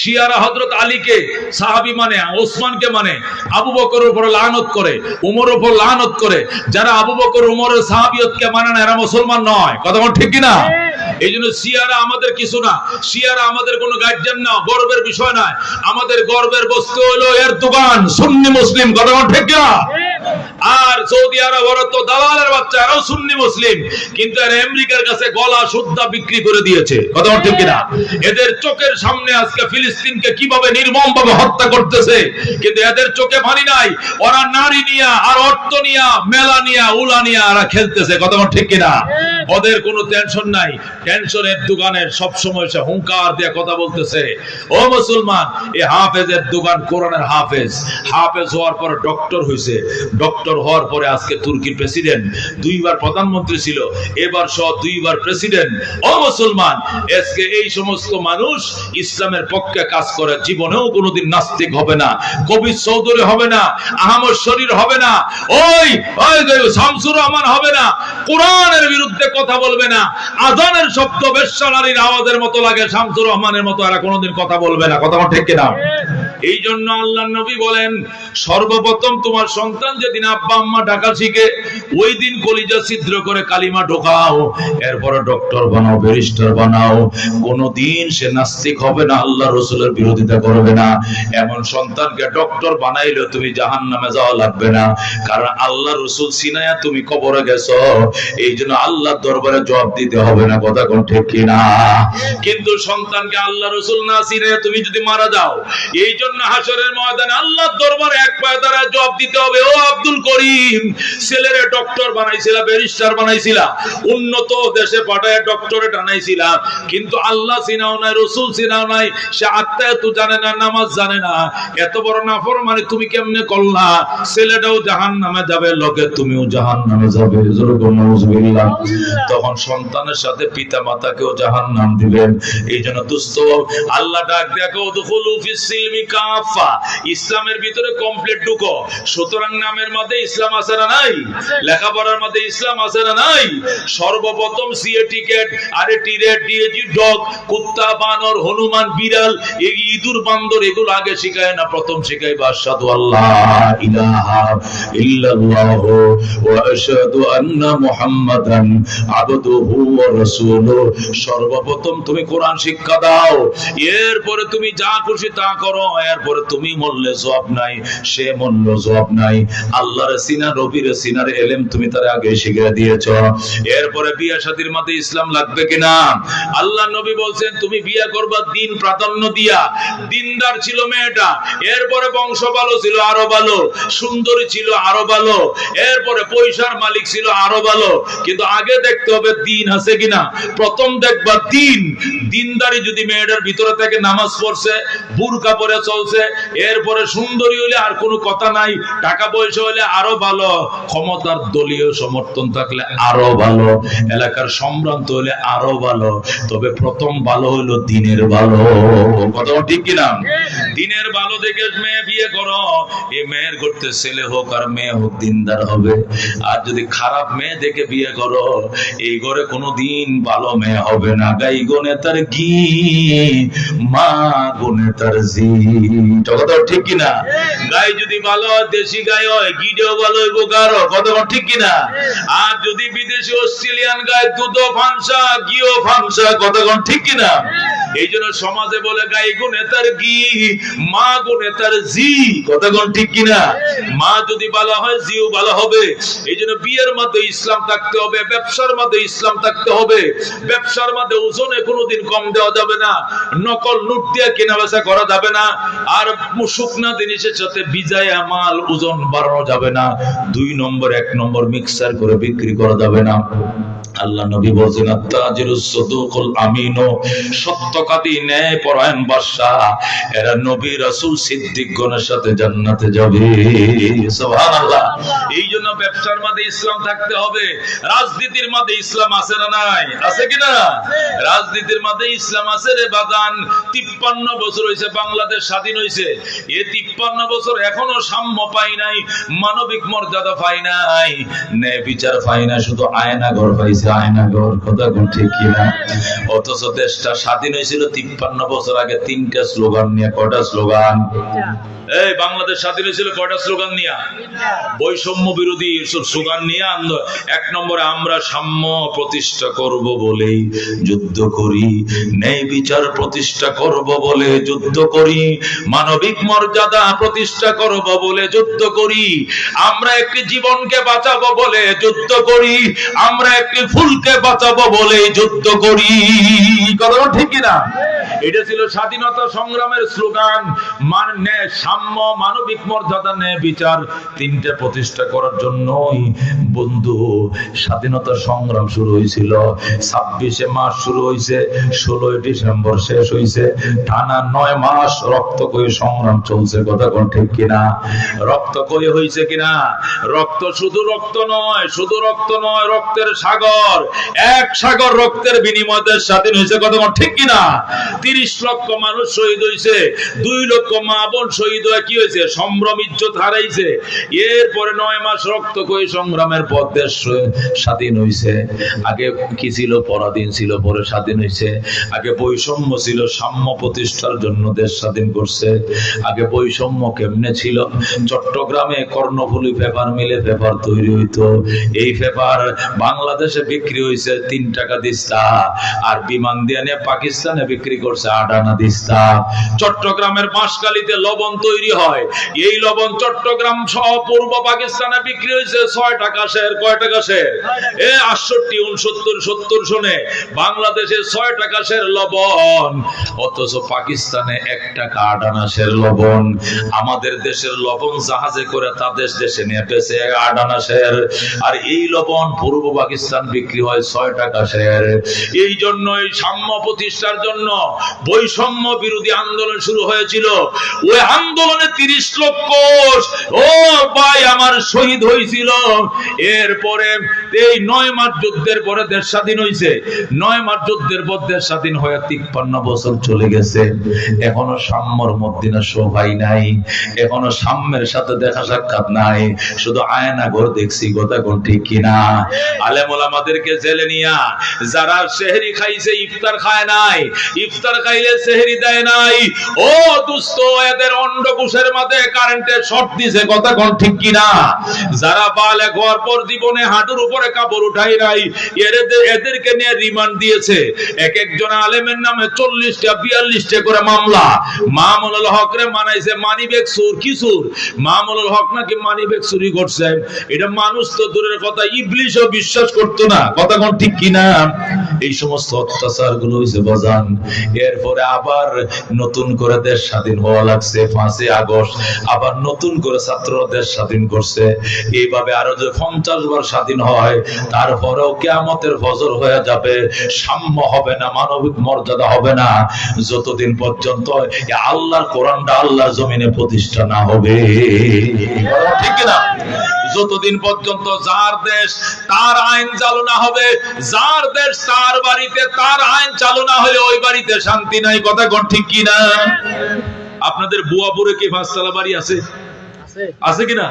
শিয়ারা হযরত আলীকে সাহাবী মানে, ওসমানকে মানে, আবু বকরের উপর লানত করে, উমরের উপর লানত করে। যারা আবু বকর উমরের সাহাবিয়তকে মানে না, এরা মুসলমান নয়। কথা বল ঠিক কিনা? এই জন্য শিয়ারা আমাদের কিছু না, শিয়ারা আমাদের কোনো গার্জিয়ান না, গর্বের বিষয় নয়। আমাদের গর্বের বস্তু হলো এরদোগান, সুন্নি মুসলিম। কথা বল ঠিক কিনা? আর সৌদি আরব ওরা তো দালালের বাচ্চা, এরাও সুন্নি মুসলিম, কিন্তু এরা আমেরিকার কাছে গলা সুদ্ধা বিক্রি করে দিয়েছে। কথা বল ঠিক কিনা? এদের চোখের সামনে আজকে ফিলিস্তিনকে কিভাবে নির্মম ভাবে হত্যা করতেছে, কিন্তু এদের চোখে পানি নাই। ওরা নারী নিয়া আর অর্থ নিয়া, মেলা নিয়া, উলা নিয়া এরা খেলতেছে। কথা বল ঠিক কিনা? ওদের কোনো টেনশন নাই। টেনশনের দোকানের সব সময় সে হুঙ্কার দিয়ে কথা বলতেছে। ও মুসলমান, এই হাফেজের দোকান কোরআনের হাফেজ। হাফেজ হওয়ার পর ডক্টর হইছে, ডক্টর হওয়ার পরে আজকে তুর্কির প্রেসিডেন্ট, 2 বার প্রধানমন্ত্রী ছিল, এবার সহ 2 বার প্রেসিডেন্ট। ও মুসলমান, আজকে এই সমস্ত মানুষ ইসলামের পক্ষে কাজ করে, জীবনেও কোনোদিন নাস্তিক হবে না, কবি চৌধুরী হবে না, আহমদ শরীর হবে না, ওই শামসুর রহমান হবে না, কোরআনের বিরুদ্ধে কথা বলবে না। আজানের শব্দ বেশ্যানারীর আওয়াজের মতো লাগে, শামসুর রহমানের মতো এরা কোনোদিন কথা বলবে না। কথা ঠিক কিনা? এই জন্য আল্লাহর নবী বলেন সর্বপ্রথম তোমার সন্তান যেদিন আব্বা আম্মা ডাকা শিখে ওই দিন কলিজা ছিদ্র করে কালিমা ঢোকাও, এরপরে ডক্টর বানাও, ব্যারিস্টার বানাও। কোনদিন সে নাস্তিক হবে না, আল্লাহ রাসূলের বিরোধিতা করবে না। এমন সন্তানকে ডক্টর বানাইলে তুমি জাহান্নামে যাওয়া লাগবে না, কারণ আল্লাহ রাসূল সিনায়া তুমি কবরে গেছো, এই জন্য আল্লাহর দরবারে জবাব দিতে হবে না। কথা কোন ঠিক কিনা? কিন্তু সন্তানকে আল্লাহ রাসূল না সিনায়া তুমি যদি মারা যাও, এই জন্য জন্য হাসরের ময়দানে আল্লাহর দরবারে এক পায়ে দাঁড়ায় জবাব দিতে হবে। ও আব্দুল করিম, ছেলেরে ডক্টর বানাইছিলা, ব্যারিস্টার বানাইছিলা, উন্নত দেশে পাঠায় ডক্টরেট আনাইছিলা, কিন্তু আল্লাহ চিনাও নাই, রাসূল চিনাও নাই, সে আত্মায়াত জানে না, নামাজ জানে না, এত বড় নাফরমানি তুমি কেমনে করলা? ছেলেটাও জাহান্নামে যাবে, লোকে তুমিও জাহান্নামে যাবে। নাউযুবিল্লাহ। তখন সন্তানের সাথে পিতা মাতাকেও জাহান্নাম দিবেন। এই জন্য দোস্ত, আল্লাহ ডাক দেখো, দুখুলু ফিস সিলমি কাফা, ইসলামের ভিতরে কমপ্লিট ঢুকো। সুতরাং নামের মধ্যে ইসলাম আছে না নাই? লেখাপড়ার মধ্যে ইসলাম আছে না নাই? সর্বপ্রথম সিএ টিকেট, আরে টিরেট, ডিএজি ডগ, কুত্তা, বানর, হনুমান, বিড়াল, এই ইঁদুর, বান্দর, এগুলো আগে শিখায় না, প্রথম শিখাইবা আশহাদু আল্লা ইলাহা ইল্লাল্লাহ ওয়া আশহাদু আন্না মুহাম্মাদান আবদুহু ওয়া রাসূলুহু। সর্বপ্রথম তুমি কোরআন শিক্ষা দাও, এরপরে তুমি যা খুশি তা করো, এরপরে তুমি মরলে জবাব নাই, সে মরলে জবাব নাই। আল্লাহর সিনা, নবীর সিনার ইলম তুমি তার আগে শিখিয়ে দিয়েছো। এরপরে বিয়ে শাদীর মধ্যে ইসলাম লাগবে কিনা? আল্লাহ নবী বলছেন তুমি বিয়ে করবা দিন প্রাধান্য দিয়া। দিনদার ছিল মেয়েটা, এরপরে বংশ ভালো ছিল আরো ভালো, সুন্দরী ছিল আরো ভালো, এরপরে পয়সার মালিক ছিল আরো ভালো, কিন্তু আগে দেখতে হবে দিন আছে কিনা। প্রথম দেখবা দিন। দিনদারি যদি মেয়েটার ভিতরে থেকে, নামাজ পড়ছে, বুরকা পরে চলছে, এরপরে সুন্দরী হলে আর কোনো কথা নাই, টাকা পয়সা হলে আরো ভালো, ক্ষমতার দলীয় সমর্থন থাকলে আরো ভালো, এলাকার সম্ভ্রান্ত হলে আরো ভালো, তবে প্রথম ভালো হলো দিনের ভালো। কথা ঠিক কিনা? দিনের ভালো দেখে মেয়ে বিয়ে করো। এই মেয়ের করতে ছেলে হোক আর মেয়ে হোক দিনদার হবে। আর যদি খারাপ মেয়ে দেখে বিয়ে করো, এই ঘরে কোনোদিন ভালো মেয়ে হবে না। গাই গনে তার ঘি, মা গনে তার জি। কথা ঠিক কিনা? গাই যদি ভালো হয়, দেশি গাই হয়, ঘিটাও ভালো হইব কারো। কথা ঠিক কিনা? আর যদি বিদেশি অস্ট্রেলিয়ান গাই, দুধও ফাংসা, ঘিও ফাংসা। কথা ঠিক কিনা? এই জন্য সমাজে বলে গাই গুনে তার ঘি, মা গুনে তার জি। কথা ঠিক কিনা? মা যদি ভালো হয়, জিও ভালো হবে। এই জন্য বিয়ের মধ্যে ইসলাম থাকতে হবে, ব্যবসার মধ্যে ইসলাম থাকতে হবে। ব্যবসার মধ্যে ওজনে কোনোদিন কম দেওয়া যাবে না, নকল নোট দিয়ে কেনা বেচা করা যাবে না, আর শুকনা জিনিসের সাথে ভিজায়া মাল ওজন বাড়ানো যাবে না। 2 নম্বর 1 নম্বর মিক্সার করে বিক্রি করা যাবে না। আল্লাহ নবী বলেন, আত-তাজিরুস সাদুকুল আমিনু, সত্যকামী ন্যায়পরায়ণ বাদশা, এরা নবী রাসূল সিদ্দিকগণের সাথে জান্নাতে যাবে। সুবহানাল্লাহ। এই জন্য ব্যবসার মধ্যে ইসলাম থাকতে হবে। রাজনীতির মধ্যে ইসলাম আছে না নাই? আছে কি না? রাজনীতির মধ্যে ইসলাম আছে রে বাজান। 53 বছর হইছে বাংলাদেশ স্বাধীন হইছে, এই 53 বছর এখনো সাম্য পাই নাই, মানবিক মর্যাদা পাই নাই, ন্যায় বিচার পাই না, শুধু আয়না ঘর পাইছে, আয়না ঘর। কথা ঠিক কিনা? অথচ দেশটা স্বাধীন হয়েছিল 53 বছর আগে 3টা স্লোগান নিয়ে। কয়টা স্লোগান? এই বাংলাদেশ স্বাধীন হয়েছিল কয়টা স্লোগান নিয়ে? বৈষম্য বিরোধী স্লোগান নিয়ে। 1 নম্বরে আমরা সাম্য প্রতিষ্ঠা করব বলেই যুদ্ধ করি, ন্যায় বিচার প্রতিষ্ঠা করব বলে যুদ্ধ করি, মানবিক মর্যাদা প্রতিষ্ঠা করব বলে যুদ্ধ করি, আমরা একটি জীবনকে বাঁচাবো বলে যুদ্ধ করি, আমরা একটি ফুলকে বাঁচাবো বলে যুদ্ধ করি। কথা ঠিক কিনা? এটা ছিল স্বাধীনতা সংগ্রামের স্লোগান। সাম্য, মানবিক মর্যাদা, ন্যায় বিচার, 3টে প্রতিষ্ঠা করার জন্যই বন্ধু স্বাধীনতা সংগ্রাম শুরু হয়েছিল। 26 মাস শুরু হয়েছে, 16 ডিসেম্বর শেষ হয়েছে। টানা 9 মাস রক্তক্ষয়ী সংগ্রাম চলছে। কথা ঠিক কিনা? রক্তক্ষয়ী হয়েছে কিনা? রক্ত শুধু রক্ত নয়, শুধু রক্ত নয়, রক্তের সাগর। এক সাগর রক্তের বিনিময়ে দেশ স্বাধীন হয়েছে। কথা ঠিক কিনা? 30 লক্ষ মানুষ শহীদ হয়েছে, 2 লক্ষ মা বোন শহীদ হয়ে কি হয়েছে? সম্ভ্রম ইজ্জত হারাইছে। এরপরে 9 মাস রক্তক্ষয়ী সংগ্রামের পর দেশ স্বাধীন হয়েছে। আগে কি ছিল? পরাধীন ছিল, পরে স্বাধীন হয়েছে। আগে বৈষম্য ছিল, সাম্য প্রতিষ্ঠার জন্য দেশ স্বাধীন করছে। আগে বৈষম্য কেমনে ছিল? চট্টগ্রামে কর্ণফুলী পেপার মিলে পেপার তৈরি হইতো। এই পেপার বাংলাদেশে বিক্রি হয়েছে 3 টাকা দিস্তা, আর বিমান দিয়ে নিয়ে পাকিস্তানে বিক্রি করছে 8 আনা দিস্তা। চট্টগ্রামের বাঁশখালীতে লবণ তৈরি হয়, এই লবণ চট্টগ্রাম সহ পূর্ব পাকিস্তানে বিক্রি হয়েছে 6 টাকা শের। কয় টাকা শের? 68, 69, 70 সনে বাংলাদেশে 6 টাকা শের লবণ, অথচ পাকিস্তানে 1 টাকা 8 আনা শের লবণ। আমাদের দেশের লবণ জাহাজে করে তাদের দেশে নিয়ে পেছে 8 আনা শের, আর এই লবণ পূর্ব পাকিস্তান বিক্রি হয় 6 টাকা শের। এই জন্য এই সাম্য প্রতিষ্ঠার জন্য বৈষম্য বিরোধী আন্দোলন শুরু হয়েছিল। ওই আন্দোলনে 30 লক্ষ ও ভাই আমার শহীদ হয়েছিল। এরপরে এই 9 মাস যুদ্ধের পরে দেশ স্বাধীন হয়েছে। 9 মাস যুদ্ধের পর দেশ স্বাধীন হয়ে 53 বছর চলে গেছে, এখনো সাম্যর মধ্যে না সবাই নাই, এখনো সাম্যের সাথে দেখা সাক্ষাৎ নাই, শুধু আয়না ঘর দেখছি। কথা কোন ঠিক কিনা? আলেম ওলামাদেরকে জেলে নিয়া যারা সেহরি খাইছে ইফতার খায় নাই, ইফতার খাইলে সেহরি দেয় নাই, ও দুস্থ এদের অন্ডকোষের মধ্যে কারেন্টের শর্ট দিছে। কথা কোন ঠিক কিনা? যারা বালেগ হওয়ার পর জীবনে হাঁটুর উপরে কাপড় উঠাই নাই, এদেরকে নিয়ে রিমান্ড দিয়েছে। এক একজন আলেমের নামে 40টা 42টা করে মামলা। মামুনুল হক রে মানাইছে মানিব্যাগ চুর। কি চুর? মামুনুল হক নাকি মানিব্যাগ চুরি করছে। এটা মানুষ তো দূরের কথা, ইবলিশও বিশ্বাস করতো না। কথা কোন ঠিক কিনা? এই সমস্ত অত্যাচার গুলো হয়েছে বাজান। এরপরে আবার নতুন করে দেশ স্বাধীন হওয়া লাগছে। 5 আগস্ট আবার নতুন করে ছাত্র দেশ স্বাধীন করছে। এইভাবে আরো যে 50 বার স্বাধীন হয়, তারপরেও কিয়ামতের ফজর হয়ে যাবে, সাম্য হবে না, মানবিক মর্যাদা হবে না, যতদিন পর্যন্ত আল্লাহর কোরআনটা আল্লাহর জমিনে প্রতিষ্ঠা না হবে। ঠিক না? যতদিন পর্যন্ত যার দেশ তার আইন চালু না হবে, যার দেশ তার বাড়িতে তার আইন চালু না হলে ওই বাড়িতে শান্তি নাই। কথা কোন ঠিক কিনা? আপনাদের বুয়াপুরে কি 5 তলা বাড়ি আছে? আছে কিনা?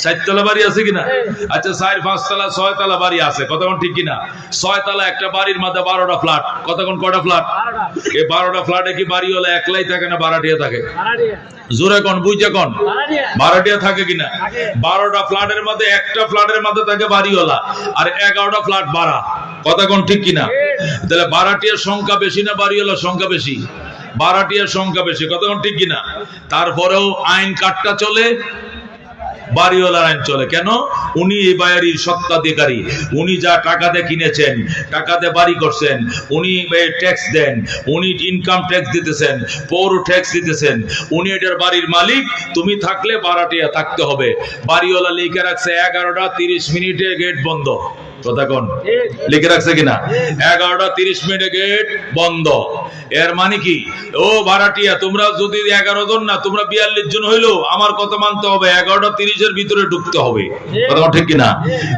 7 তলা বাড়ি আছে কিনা? আচ্ছা 4, 5 তলা 6 তলা বাড়ি আছে। কথা কোন ঠিক কিনা? 6 তলা একটা বাড়ির মধ্যে 12টা ফ্ল্যাট। কথা কোন কয়টা ফ্ল্যাট? এই 12টা ফ্ল্যাটে কি বাড়ি হলে একলাই থাকে না ভাড়াটিয়া থাকে? জোরে কোন, বুঝে কোন? ভাড়াটিয়া থাকে কিনা? 12টা ফ্ল্যাটের মধ্যে একটা ফ্ল্যাটের মধ্যে থাকে বাড়িওয়ালা, আর 11টা ফ্ল্যাট ভাড়া। কথা কোন ঠিক কিনা? তাহলে ভাড়াটিয়ার সংখ্যা বেশি না বাড়িওয়ালার সংখ্যা বেশি? ভাড়াটিয়ার সংখ্যা বেশি। কথা কোন ঠিক কিনা? তারপরেও আইন কাটটা চলে, বাড়িওয়ালার আইন চলে। কেন? উনি এই বাড়ির স্বত্বাধিকারী, উনি যা টাকা দিয়ে কিনেছেন, টাকা দিয়ে বাড়ি করছেন, উনি ট্যাক্স দেন, উনি ইনকাম ট্যাক্স দিতেছেন, পৌর ট্যাক্স দিতেছেন, উনি এটার বাড়ির মালিক। তুমি থাকলে ভাড়াটিয়া থাকতে হবে। বাড়িওয়ালা লিখে রাখছে 11টা 30 মিনিটে গেট বন্ধ। কথা কোন? লিখে রাখছে কিনা? 11টা 30 মিনিটে গেট বন্ধ। এর মানে কি? ও ভাড়াটিয়া, তোমরা যদি 11 জন না, তোমরা 42 জন হইলো, আমার কথা মানতে হবে, 11টা 30 এর ভিতরে ঢুকতে হবে। কথা কোন ঠিক কিনা?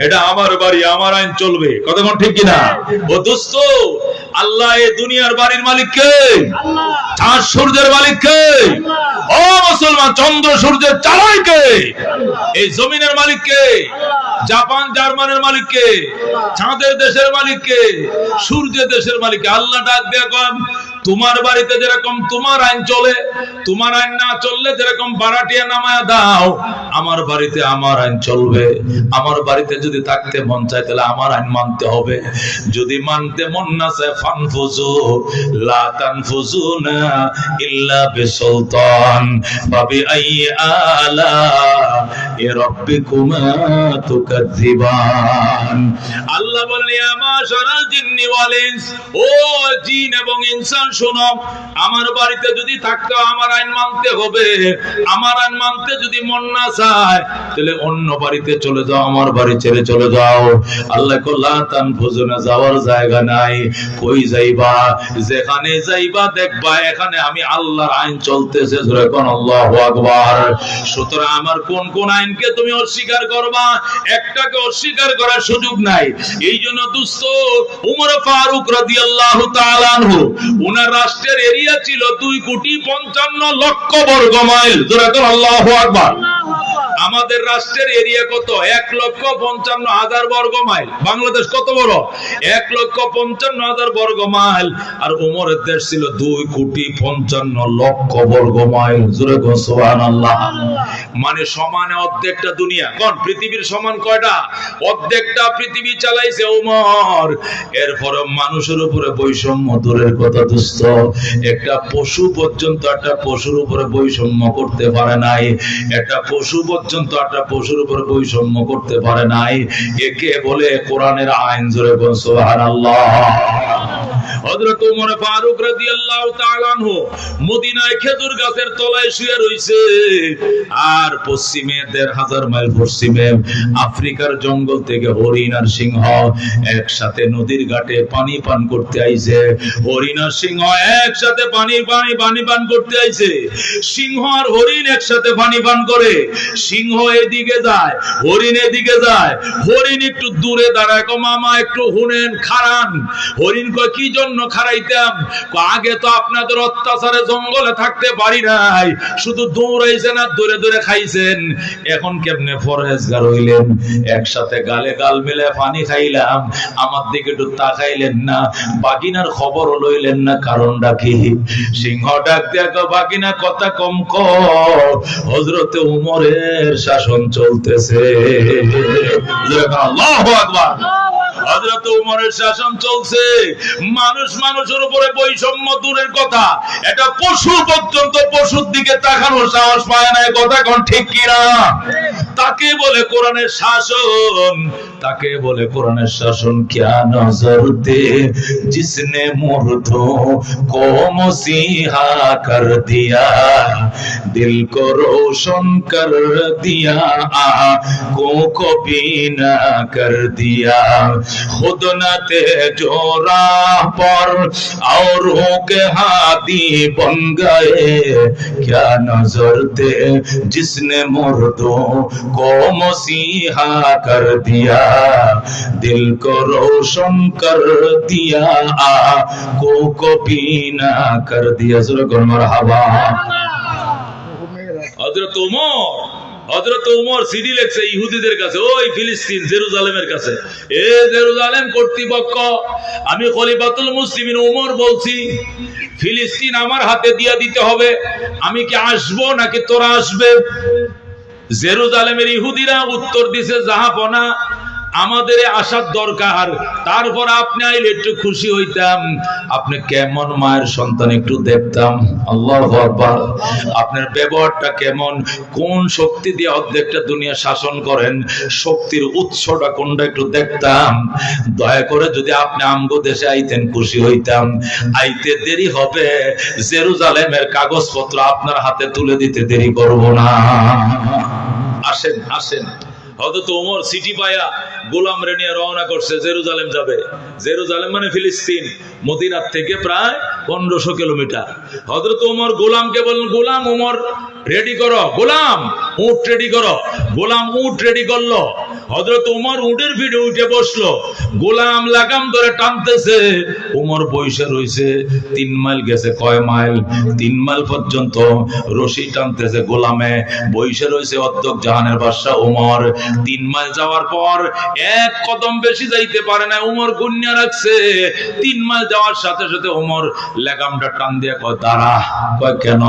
এটা আমার বাড়ি, আমার আইন চলবে। কথা কোন ঠিক কিনা? ও দোস্ত, আল্লাহ এই দুনিয়ার বাড়ির মালিক কে? আল্লাহ। চাঁদ সূর্যের মালিক কে? ও মুসলমান, চন্দ্র সূর্যের চালক কে? এই জমিনের মালিক কে? জাপান জার্মানের মালিক কে? চাঁদের দেশের মালিক কে? সূর্যের দেশের মালিক কে? আল্লাহ ডাক দিয়ে কন, তোমার বাড়িতে যেরকম তোমার আইন চলে, তোমার আইন না চললে যেরকম ভাড়াটিয়া নামায়া দাও, আমার বাড়িতে আমার আইন চলবে। আমার বাড়িতে যদি থাকতে মন চায় তাহলে আমার আইন মানতে হবে। যদি মানতে মন না চায়, ফানফুজু লা তানফুজুনা ইল্লা বিসুলতান ফাবিআইয়ি আলা রাব্বিকুমা তুকাযিবান। আল্লাহ বলেন, ইয়া মাশারাল জিন্নি ওয়াল ইনস, ও জিন এবং ইনসান শোনো, আমার বাড়িতে যদি থাকতে আমার আইন মানতে হবে। আমার আইন মানতে যদি মন না চায় তাহলে অন্য বাড়িতে চলে যাও, আমার বাড়ি ছেড়ে চলে যাও। আল্লাহ কল্লা তানফুজুনা, যাওয়ার জায়গা নাই। কই যাইবা? যেখানে যাইবা দেখবা এখানে আমি আল্লাহর আইন চলতেছে। জোরে কোন আল্লাহু আকবার। সুতরাং আমার কোন কোন আইনকে তুমি অস্বীকার করবা? একটাকে অস্বীকার করার সুযোগ নাই। এই জন্য দোস্ত, উমর ফারুক রাদিয়াল্লাহু তাআলা আনহু, উনার রাষ্ট্রের এরিয়া ছিল 2,55,00,000 বর্গ মাইল। জোরে কোন আল্লাহু আকবার। আমাদের রাষ্ট্রের এরিয়া কত? 1,55,000 বর্গ মাইল। বাংলাদেশ কত বড়? 1,55,000 বর্গ মাইল। আর ওমরের দেশ ছিল 2,55,00,000 বর্গ মাইল। জোরে কোন সুবহানাল্লাহ। মানে সমানে অর্ধেকটা দুনিয়া। কোন পৃথিবীর সমান কয়টা? অর্ধেকটা পৃথিবী চালাইছে ওমর। এরপরে মানুষের উপরে বৈষম্য দূরের কথা দোস্ত, একটা পশু পর্যন্ত একটা পশুর উপরে বৈষম্য করতে পারে নাই। একটা পশু পর্যন্ত একটা পশুর উপরে বৈষম্য করতে পারে নাই। একে বলে কোরআনের আইন। জোরে বল সুবহানাল্লাহ। হযরত ওমর ফারুক রাদিয়াল্লাহু তাআলা আনহু মদিনায় খেজুর গাছের তলায় শুয়ে রইছে। আর পশ্চিমে 1,500 মাইল পশ্চিমে আফ্রিকার জঙ্গল থেকে হরিণ আর সিংহ একসাথে নদীর ঘাটে পানি পান করতে আইছে। হরিণ আর সিংহ একসাথে পানি পান করতে আইছে। সিংহ আর হরিণ একসাথে পানি পান করে। সিংহ এদিকে যায়, হরিণ এদিকে যায়। হরিণ একটু দূরে দাঁড়ায়, কো মামা একটু হুনেন, খারান। হরিণ কয় কি জন্য খারাইতাম? আগে তো আপনাদের অত্যাচারে জঙ্গলে থাকতে পারি নাই, শুধু দৌড়াইছেন আর দূরে দূরে খাইছেন, এখন কেমনে ফরেজগার হইলেন? একসাথে গালে গাল মিলে পানি খাইলাম, আমার দিকে একটু তাকাইলেন না, বাগিনার খবর লইলেন না, কারণটা কি? সিংহ ডাক দিয়া কয় বাগিনা কথা কম কর, হযরতে ওমরের শাসন চলতেছে। আল্লাহু আকবার। হযরত ওমরের শাসন চলছে। মানুষ মানুষের উপরে বৈষম্য দূরের কথা, এটা পশু পর্যন্ত পশুর দিকে তাকানোর সাহস পায় না। কথা কোন ঠিক কিনা? তাকে বলে কোরআনের শাসন, তাকে বলে কোরআনের শাসন। क्या नजर दे जिसने मुर्दों को मसीहा कर दिया, दिल को रोशन कर दिया, आंखों को बीना कर दिया, खुद न थे जो राह पर औरों के हादी बन गए, क्या नजर दे जिसने मुर्दों को मसीहा कर दिया, दिल को रोशन कर दिया, आंखों को बीना कर दिया। ज़रूर मरहबा। हज़रत উমর সিডি লেখছে ইহুদিদের কাছে, ওই ফিলিস্তিন জেরুজালেমের কাছে, এ জেরুজালেম কর্তৃপক্ষ, আমি খলিফাতুল মুসলিমিন উমর বলছি, ফিলিস্তিন আমার হাতে দিয়ে দিতে হবে। আমি কি আসবো নাকি তোরা আসবে? জেরুজালেমের ইহুদিরা উত্তর দিছে, জাহাপনা, আমাদের আসার দরকার, তারপর আপনি আইলে একটু খুশি হইতাম, আপনি কেমন মায়ের সন্তান একটু দেখতাম। আল্লাহু আকবার। আপনার ব্যবহারটা কেমন, কোন শক্তি দিয়ে অর্ধেকটা দুনিয়া শাসন করেন, শক্তির উৎসটা কোনটা একটু দেখতাম। দয়া করে যদি আপনি আমগো দেশে আইতেন খুশি হইতাম। আইতে দেরি হবে, জেরুজালেমের কাগজপত্র আপনার হাতে তুলে দিতে দেরি করব না। আসেন আসেন। হযরত ওমর সিটি পায়া গোলাম রে নিয়ে রওনা করছে, জেরুজালেম যাবে। জেরুজালেম মানে ফিলিস্তিন, মদিনার থেকে প্রায় 1500 কিলোমিটার। হযরত ওমর গোলামকে বললেন, গোলাম ওমর রেডি করো, গোলাম উট রেডি করো। গোলাম উট রেডি করলো। হযরত ওমর উটের পিঠে উঠে বসলো, গোলাম লাগাম ধরে টানতেছে। ওমর বসে রইছে। 3 মাইল গেছে। কয় মাইল? 3 মাইল পর্যন্ত রশি টানতেছে গোলামে, বসে রইছে অর্ধেক জাহানের বাদশা ওমর। 3 মাইল যাওয়ার পর এক কদম বেশি যাইতে পারে না, ওমর গুনিয়া রাখছে। 3 মাইল যাওয়ার সাথে সাথে ওমর লাগামটা টান দিয়ে কয় দাঁড়া। কয় কেন?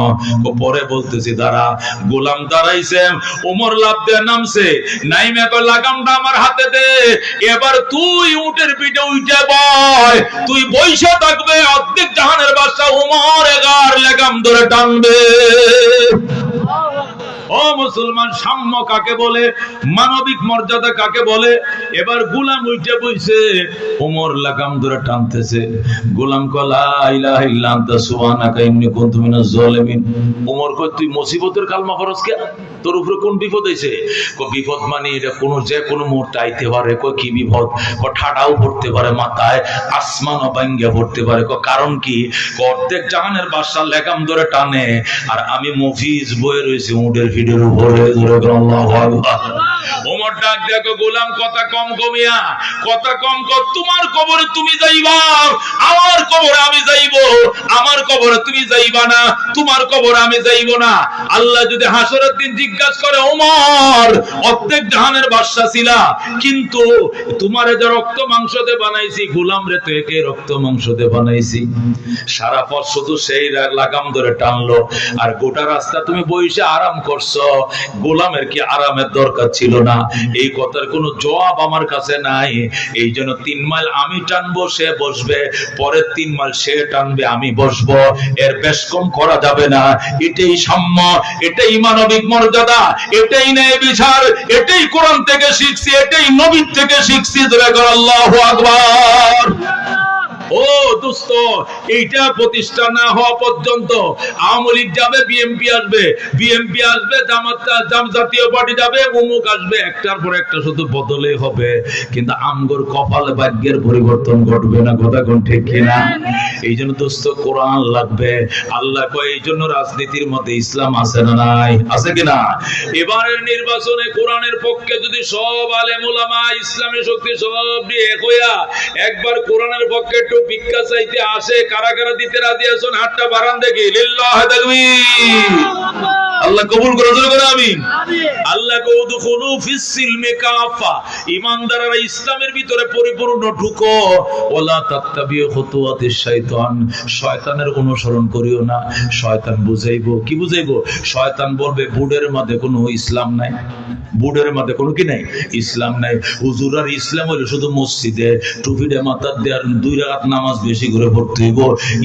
পরে বলতেছি দাঁড়া। গোলাম দাঁড়াইছে, ওমর লাফ দিয়ে নামছে, নাইমে কয় লাগামটা আমার হাতে দে, এবার তুই উটের পিঠে উঠে বয়, তুই বইসা থাকবে, অর্ধেক জাহানের বাদশা ওমর এগার লাগাম ধরে টানবে। ও মুসলমান, সাম্য কাকে বলে, মানবিক মর্যাদা কাকে বলে? এবার গোলাম উঠে বইছে, ওমর লাগাম ধরে টানতেছে। গোলাম কয় লা ইলাহা ইল্লা আনতা সুবহানাকা ইন্নী কুনতু মিনাজ জালিমিন। ওমর কয় তুই মুসিবতের কালমা পড়ছ কে? তোর উপরে কোন বিপদ হইছে? কয় বিপদ মানে এটা যে কোনো মুহূর্তে আইতে পারে। কয় কি বিপদ? কয় ঠাডাও পড়তে পারে মাথায়, আসমানও ভাঙ্গা পড়তে পারে। কয় কারণ কি? কয় অর্ধেক জাহানের বাদশা লাগাম ধরে টানে, আর আমি মফিজ বয়ে রয়েছি উটের পিঠের উপরে। আল্লাহু আকবার। ওমর ডাক দেখো, গোলাম কথা কম কমিয়া, কথা কম কর। তোমার কবরে তুমি যাইবা, আমার কবরে আমি যাইব। আমার কবরে তুমি যাইবা না, তোমার কবরে আমি যাইব না। আল্লাহ যদি হাসরের দিন জিজ্ঞাসা করে, ওমর অর্ধেক জাহানের বাদশা ছিলা, কিন্তু তোমারে যে রক্ত মাংস দিয়ে বানাইছি, গোলাম রে তো একে রক্ত মাংস দিয়ে বানাইছি। সারা পথ শুধু সেই লাগাম ধরে টানলো, আর গোটা রাস্তা তুমি বসে আরাম করছো, গোলামের কি আরামের দরকার ছিল না? এই কথার কোনো জবাব আমার কাছে নাই। এই জন্য 3 মাইল আমি টানবো, সে বসবে, পরের 3 মাইল সে টানবে, আমি বসবো, এর বেশ কম করা যাবে না। এটাই সাম্য, এটাই মানবিক মর্যাদা, এটাই ন্যায় বিচার, এটাই কোরআন থেকে শিখছি, এটাই নবীর থেকে শিখছি। আল্লাহু আকবার। ও দোস্ত, এইটা প্রতিষ্ঠা না হওয়া পর্যন্ত আওয়ামী লীগ যাবে, বিএনপি আসবে, বিএনপি আসবে, জাতীয় পার্টি যাবে, অমুক আসবে, একটার পর একটা শুধু বদলে হবে, কিন্তু আমগর কপালে ভাগ্যের পরিবর্তন ঘটবে না। কথা কোন ঠিক কিনা? এই জন্য দোস্ত কোরআন লাগবে। আল্লাহ কয়, এই জন্য রাজনীতির মধ্যে ইসলাম আছে না নাই? আছে কিনা? এবারের নির্বাচনে কোরআনের পক্ষে যদি সব আলেম ওলামা, ইসলামী শক্তি সব নিয়ে একবার কোরআনের পক্ষে একটু ভিক্ষা চাইতে আসে, কারা কারা দিতে রাজি আছেন? হাতটা বাড়ান দেখি। লিল্লাহি তাকবীর। আল্লাহ কবুল করে বলেন আমিন। আল্লাহ কো উদখুলু ফিস সিলমি কাফা, ঈমানদাররা ইসলামের ভিতরে পরিপূর্ণ ঢুকো। ওয়ালা তাত্তাবিউ খুতুওয়াতিশ শাইতান, শয়তানের অনুসরণ করিও না। শয়তান বুঝাইবো, কি বুঝাইবো? শয়তান বলবে বুড়ের মধ্যে কোনো ইসলাম নাই, বুড়ের মধ্যে কোনো কি নাই, ইসলাম নাই। হুজুরার ইসলাম হলো শুধু মসজিদে টুপিটা মাথার দেওয়ার 2 রাকাত নামাজ বেশি করে পড়তে হইব।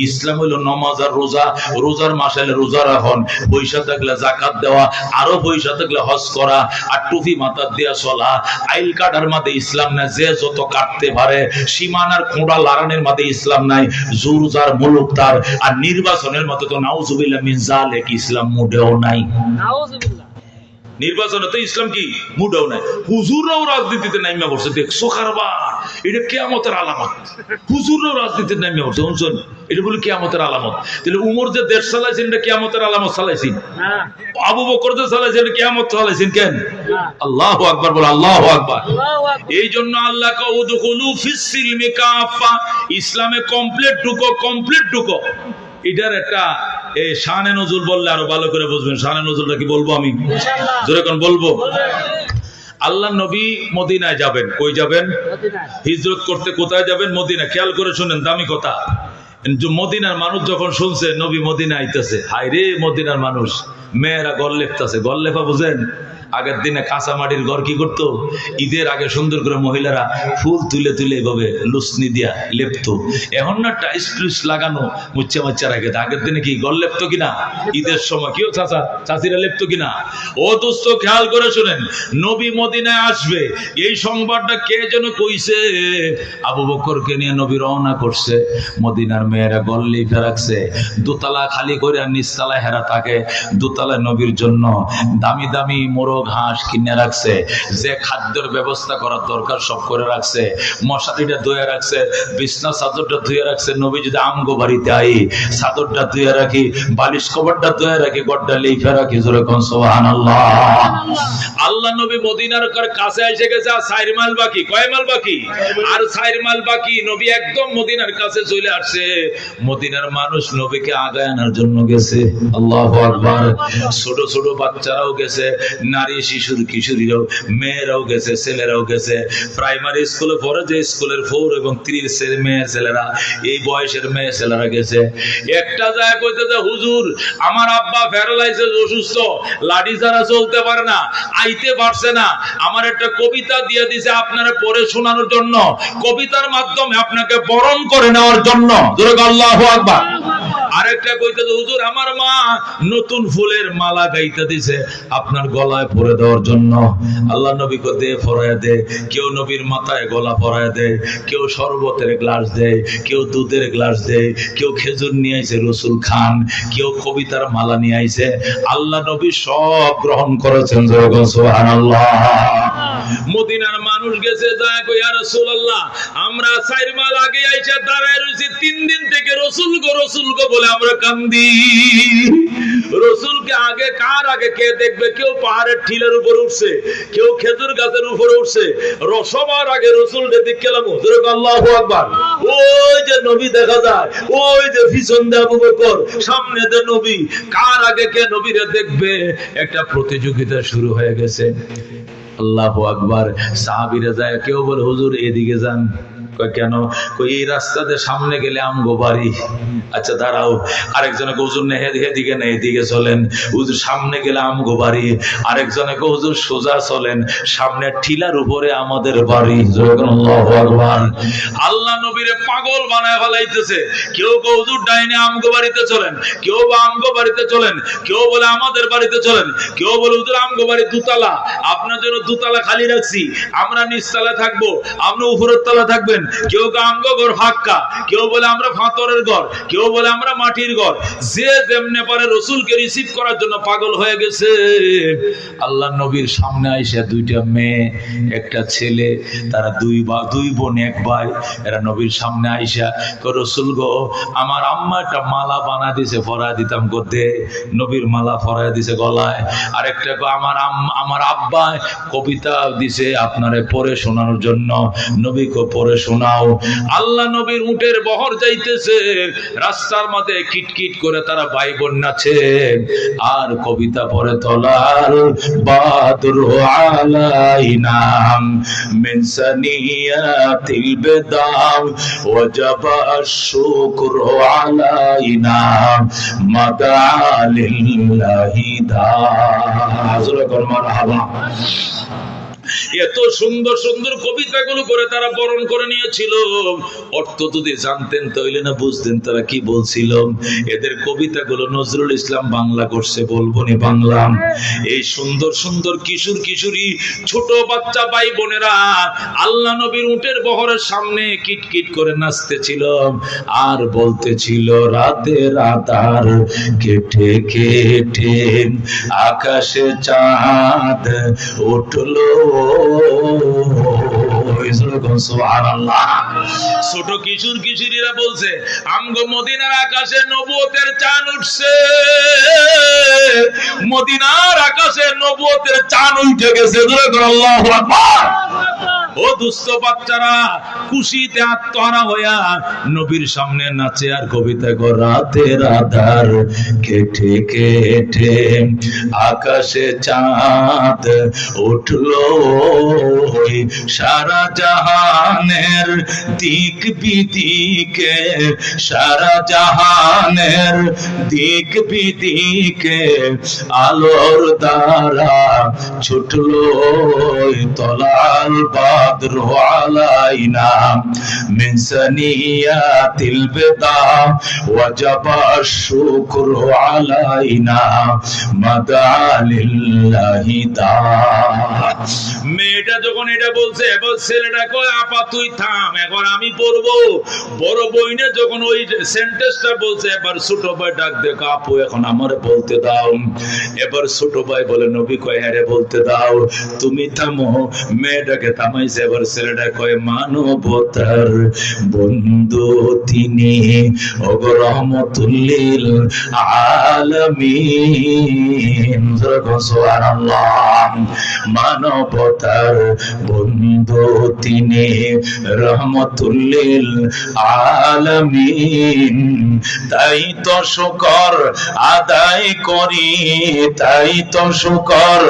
ইসলাম হলো নামাজ আর রোজা, রোজার মাসে রোজা রাখন, পয়সা থাকলে যাকাত দেওয়া, আরো পয়সা থাকলে হজ করা, আর টুপি মাথার দেওয়া চলা। আইল কাটার মাঝে ইসলাম নাই, যে যত কাটতে পারে। সীমানার খোঁড়া লারানের মাঝে ইসলাম নাই, জোর যার মুলুক তার। আর নির্বাচনের মতো তো নাউজুবিল্লাহ মিন যালিক ইসলাম মোটেও নাই। নাউজুবিল্লাহ। নির্বাচনে তো ইসলাম কি মুডাও নাই। হুজুররাও রাজনীতিতে নাইমা পড়ছে, দেখছো কারবার? এটা কিয়ামতের আলামত। হুজুররাও রাজনীতিতে নাইমা পড়ছে, শুনছেন? এটা বলে কিয়ামতের আলামত। তাহলে উমর যে দেশ চালাইছেন, এটা কিয়ামতের আলামত চালাইছেন? আবু বকর যে চালাইছেন, এটা কিয়ামত চালাইছেন কেন? আল্লাহু আকবার বল, আল্লাহু আকবার। এই জন্য আল্লাহ কা উদখুলু ফিস সিলমি কাফা, ইসলামে কমপ্লিট ঢুকো, কমপ্লিট ঢুকো। এটার একটা এই শানে নজুল বললে আরো ভালো করে বুঝবেন। শানে নজুলটা কি বলবো আমি? ইনশাআল্লাহ। জোরে কোন বলবো? আল্লাহ নবী মদিনায় যাবেন। কই যাবেন? মদিনায়। হিজরত করতে কোথায় যাবেন? মদিনা। খেয়াল করে শুনেন, দামি কথা। মদিনার মানুষ যখন শুনছে নবী মদিনা আইতেছে, হায় রে মদিনার মানুষ, মেয়েরা গল লেপতেছে। গল লেপা বুঝেন? আগের দিনে কাঁচা মাটির ঘর কি করতো? ঈদের আগে সুন্দর করে মহিলারা ফুল তুলে তুলে এভাবে লুসনি দিয়া লেপতো। এখন না টাইস টুইস লাগানো, মুচ্চা মাচ্চা রাখে। আগের দিনে কি গল লেপতো কিনা? ঈদের সময় কেউ চাচা চাচিরা লেপতো কিনা? ও দোস্ত খেয়াল করে শুনেন, নবী মদিনায় আসবে, এই সংবাদটা কে যেন কইছে? আবু বকরকে নিয়ে নবী রওনা করছে। মদিনার মেয়েরা গল লিখে রাখছে, দোতলা খালি করে আর নিচতলায় হেরা থাকে। দোতলায় নবীর জন্য দামি দামি মোরগ ঘাস কিনে রাখছে, যে খাদ্যের ব্যবস্থা করার দরকার সব করে রাখছে। মশারিটা ধুয়ে রাখছে, বিছনা চাদরটা ধুয়ে রাখছে। নবী যদি আমগো বাড়িতে আই, চাদরটা ধুয়ে রাখি, বালিশ কভারটা ধুয়ে রাখি, গড্ডা লিখে রাখি। জোরে কোন সুবহানাল্লাহ। আল্লাহ নবী মদিনার কাছে এসে গেছে, আর 4 মাইল বাকি। কয় মাইল বাকি? আর 4 মাইল বাকি। নবী একদম মদিনার কাছে চলে আসছে। মদিনার মানুষ নবীকে আগায় আনার জন্য গেছে। আল্লাহু আকবার। ছোট ছোট বাচ্চারাও গেছে, নারী শিশুর কিশোরীরাও, মেয়েরাও গেছে, ছেলেরাও গেছে। প্রাইমারি স্কুলে পড়ে যে স্কুলের 4 এবং 3 মেয়ে ছেলেরা, এই বয়সের মেয়ে ছেলেরা গেছে। একটা জায়গা কইতেছে, হুজুর আমার আব্বা প্যারালাইসিস, অসুস্থ, লাঠি ছাড়া চলতে পারে না, আইতে পারছে না। আমার একটা কবিতা দিয়ে দিছে আপনারা পড়ে শোনানোর জন্য, কবিতার মাধ্যমে আপনাকে বরণ করে নেওয়ার জন্য। জোরে আল্লাহু আকবার। আরেকটা কইতেছে, হুজুর আমার মা নতুন ফুলের মালা গাইতে দিছে আপনার গলায় পরে দেওয়ার জন্য। আল্লাহ নবী কো দে, পরায় দে। কেউ নবীর মাথায় গলা পরায় দেয়, কেউ শরবতের গ্লাস দেয়, কেউ দুধের গ্লাস দেয়, কেউ খেজুর নিয়ে আইছে রসুল খান, কেউ কবিতার মালা নিয়ে আইছে। আল্লাহ নবী সব গ্রহণ করেছেন। সুবহানাল্লাহ। মদিনার মানুষ গেছে, যায় কই ইয়া রাসূলুল্লাহ আমরা 4 মাইল আগে আইসা দাঁড়ায় রইছি, 3 দিন থেকে রসুল গো বলে আমরা কান্দি। রসুলকে আগে কার আগে কে দেখবে? কেউ পাহাড়ের ঠিলের উপর উঠছে, কেউ খেজুর গাছের উপরে উঠছে, সবার আগে রসুল দেখে গেলাম। আল্লাহু আকবার। ওই যে নবী দেখা যায়, ওই যে পিছন দিয়ে আবু বকর, সামনে যে নবী, কার আগে কে নবীরে দেখবে একটা প্রতিযোগিতা শুরু হয়ে গেছে। আল্লাহু আকবার। সাহাবীরা যায়, কেউ বলে হুজুর এদিকে যান। কেন? এই রাস্তাতে সামনে গেলে আমগো বাড়ি। আচ্ছা দাঁড়াও। আরেকজনে হুজুর এদিকে না এদিকে চলেন, হুজুর সামনে গেলে আমগো বাড়ি। আরেকজনে হুজুর সোজা চলেন, সামনে ঠিলার উপরে আমাদের বাড়ি। আল্লাহু আকবার। আল্লাহ নবীরে পাগল বানায় ফেলাইতেছে। কেউ হুজুর ডাইনে আমগো বাড়িতে চলেন, কেউ বা আমগো বাড়িতে চলেন, কেউ বলে আমাদের বাড়িতে চলেন, কেউ বলে হুজুর আমগো বাড়ি দুতলা, আপনার জন্য দুতলা খালি রাখছি, আমরা নিচতলা থাকবো, আপনি উপরের তলা থাকবেন। কেউ আমগো ঘর ফাঁকা, কেউ বলে আমরা ফাতরের ঘর, কেউ বলে আমরা মাটির ঘর। যে যেমনে পারে রসুলকে রিসিভ করার জন্য পাগল হয়ে গেছে। আল্লাহ নবীর সামনে আইসা দুইটা মেয়ে একটা ছেলে, তারা দুই বোন এক ভাই, এরা নবীর সামনে আইসা রসুল গো আমার আম্মা একটা মালা বানা দিছে, পরায় দিতাম করতে। নবীর মালা পরায় দিছে গলায়। আরেকটা আমার আব্বা কবিতা দিছে আপনারে পড়ে শোনানোর জন্য, নবীকে পড়ে শোনাও। আল্লাহ নবীর উটের বহর যাইতেছে, রাস্তার মধ্যে কিটকিট করে তারা ভাই বোন নাচে আর কবিতা পড়ে। তলাল বাদরু আলাইনা মিন সানিয়াতিল বিদাম ওয়াজাবা আশ-শুকরু আলাইনা মাদা লিল্লাহি দা। মারহাবা। এত সুন্দর সুন্দর কবিতাগুলো করে তারা বরণ করে নিয়েছিল। অর্থ যদি জানতেন তাহলে না বুঝতেন তারা কি বলছিল। এদের কবিতাগুলো নজরুল ইসলাম বাংলা করছে, বলবো নি বাংলা। এই সুন্দর সুন্দর কিশোর কিশোরী ছোট বাচ্চা ভাই বোনেরা আল্লাহ নবীর উটের বহরের সামনে কিটকিট করে নাচতেছিল আর বলতেছিল, রাতের আধার কেটে কেটে আকাশে চাঁদ উঠলো। ছোট কিশোর কিশোরীরা বলছে, আমগো মদিনার আকাশে নবুয়তের চাঁদ উঠছে, মদিনার আকাশে নবুয়তের চাঁদ উঠে গেছে। আল্লাহু আকবার। ও দুস্থ বাচ্চারা খুশিতে আত্মহারা হইয়া নবীর সামনে নাচে আর কবিতা গো। রাতের আধার কেটে কেটে আকাশে চাঁদ উঠলো, সারা জাহানের দিক বিদিকে, সারা জাহানের দিক বিদিকে আলোর দ্বারা ছুটলো। তলাল বাদরু আলাইনা মিন সানিয়াতিল বিদা ওয়াজাবা আশ-শুকরু আলাইনা মাদা লিল্লাহি দা। মেয়েটা যখন এটা বলছে, এবার ছেলেটা কয়, আপা তুই থাম, এখন আমি পড়বো। বড় বইনে যখন ওই সেন্টেন্সটা বলছে, এবার ছোট ভাই ডাক দেখো, আপু এখন আমারে বলতে দাও। এবার ছোট ভাই বলে, নবী কয়, হ্যাঁ রে বলতে দাও। তুমি থামো। মেয়েটাকে থামাইছে। এবার ছেলেটা কয়, মানবতার বন্ধু তিনি ওগো রহমাতুল লিল আলামিন। সুবহানাল্লাহ। মানবতার বন্ধু তিনি রহমাতুল লিল আলামিন। তাই তো শুকর আদায় করি, তাই তো শুকর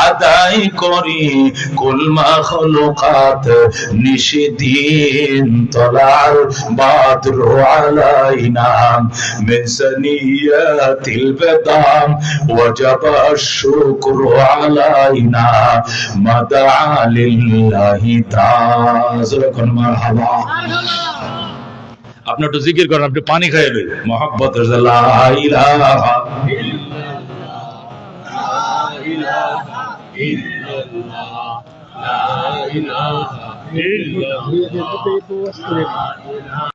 আদায় করি, কুল মাখলুকাত নিশিদিন। তলাল বাদরু আলাইনা মিন সানিয়াতিল বিদা ওয়াজাবা আশ-শুকরু আলাইনা মাদা লিল্লাহি তাআলা। মারহাবা। আপনি একটু জিকির করেন, আপনি পানি খাইয়ে লই। মহব্বত লা ইলাহা ইল্লাল্লাহ, লা ইলাহা ইল্লাল্লাহ।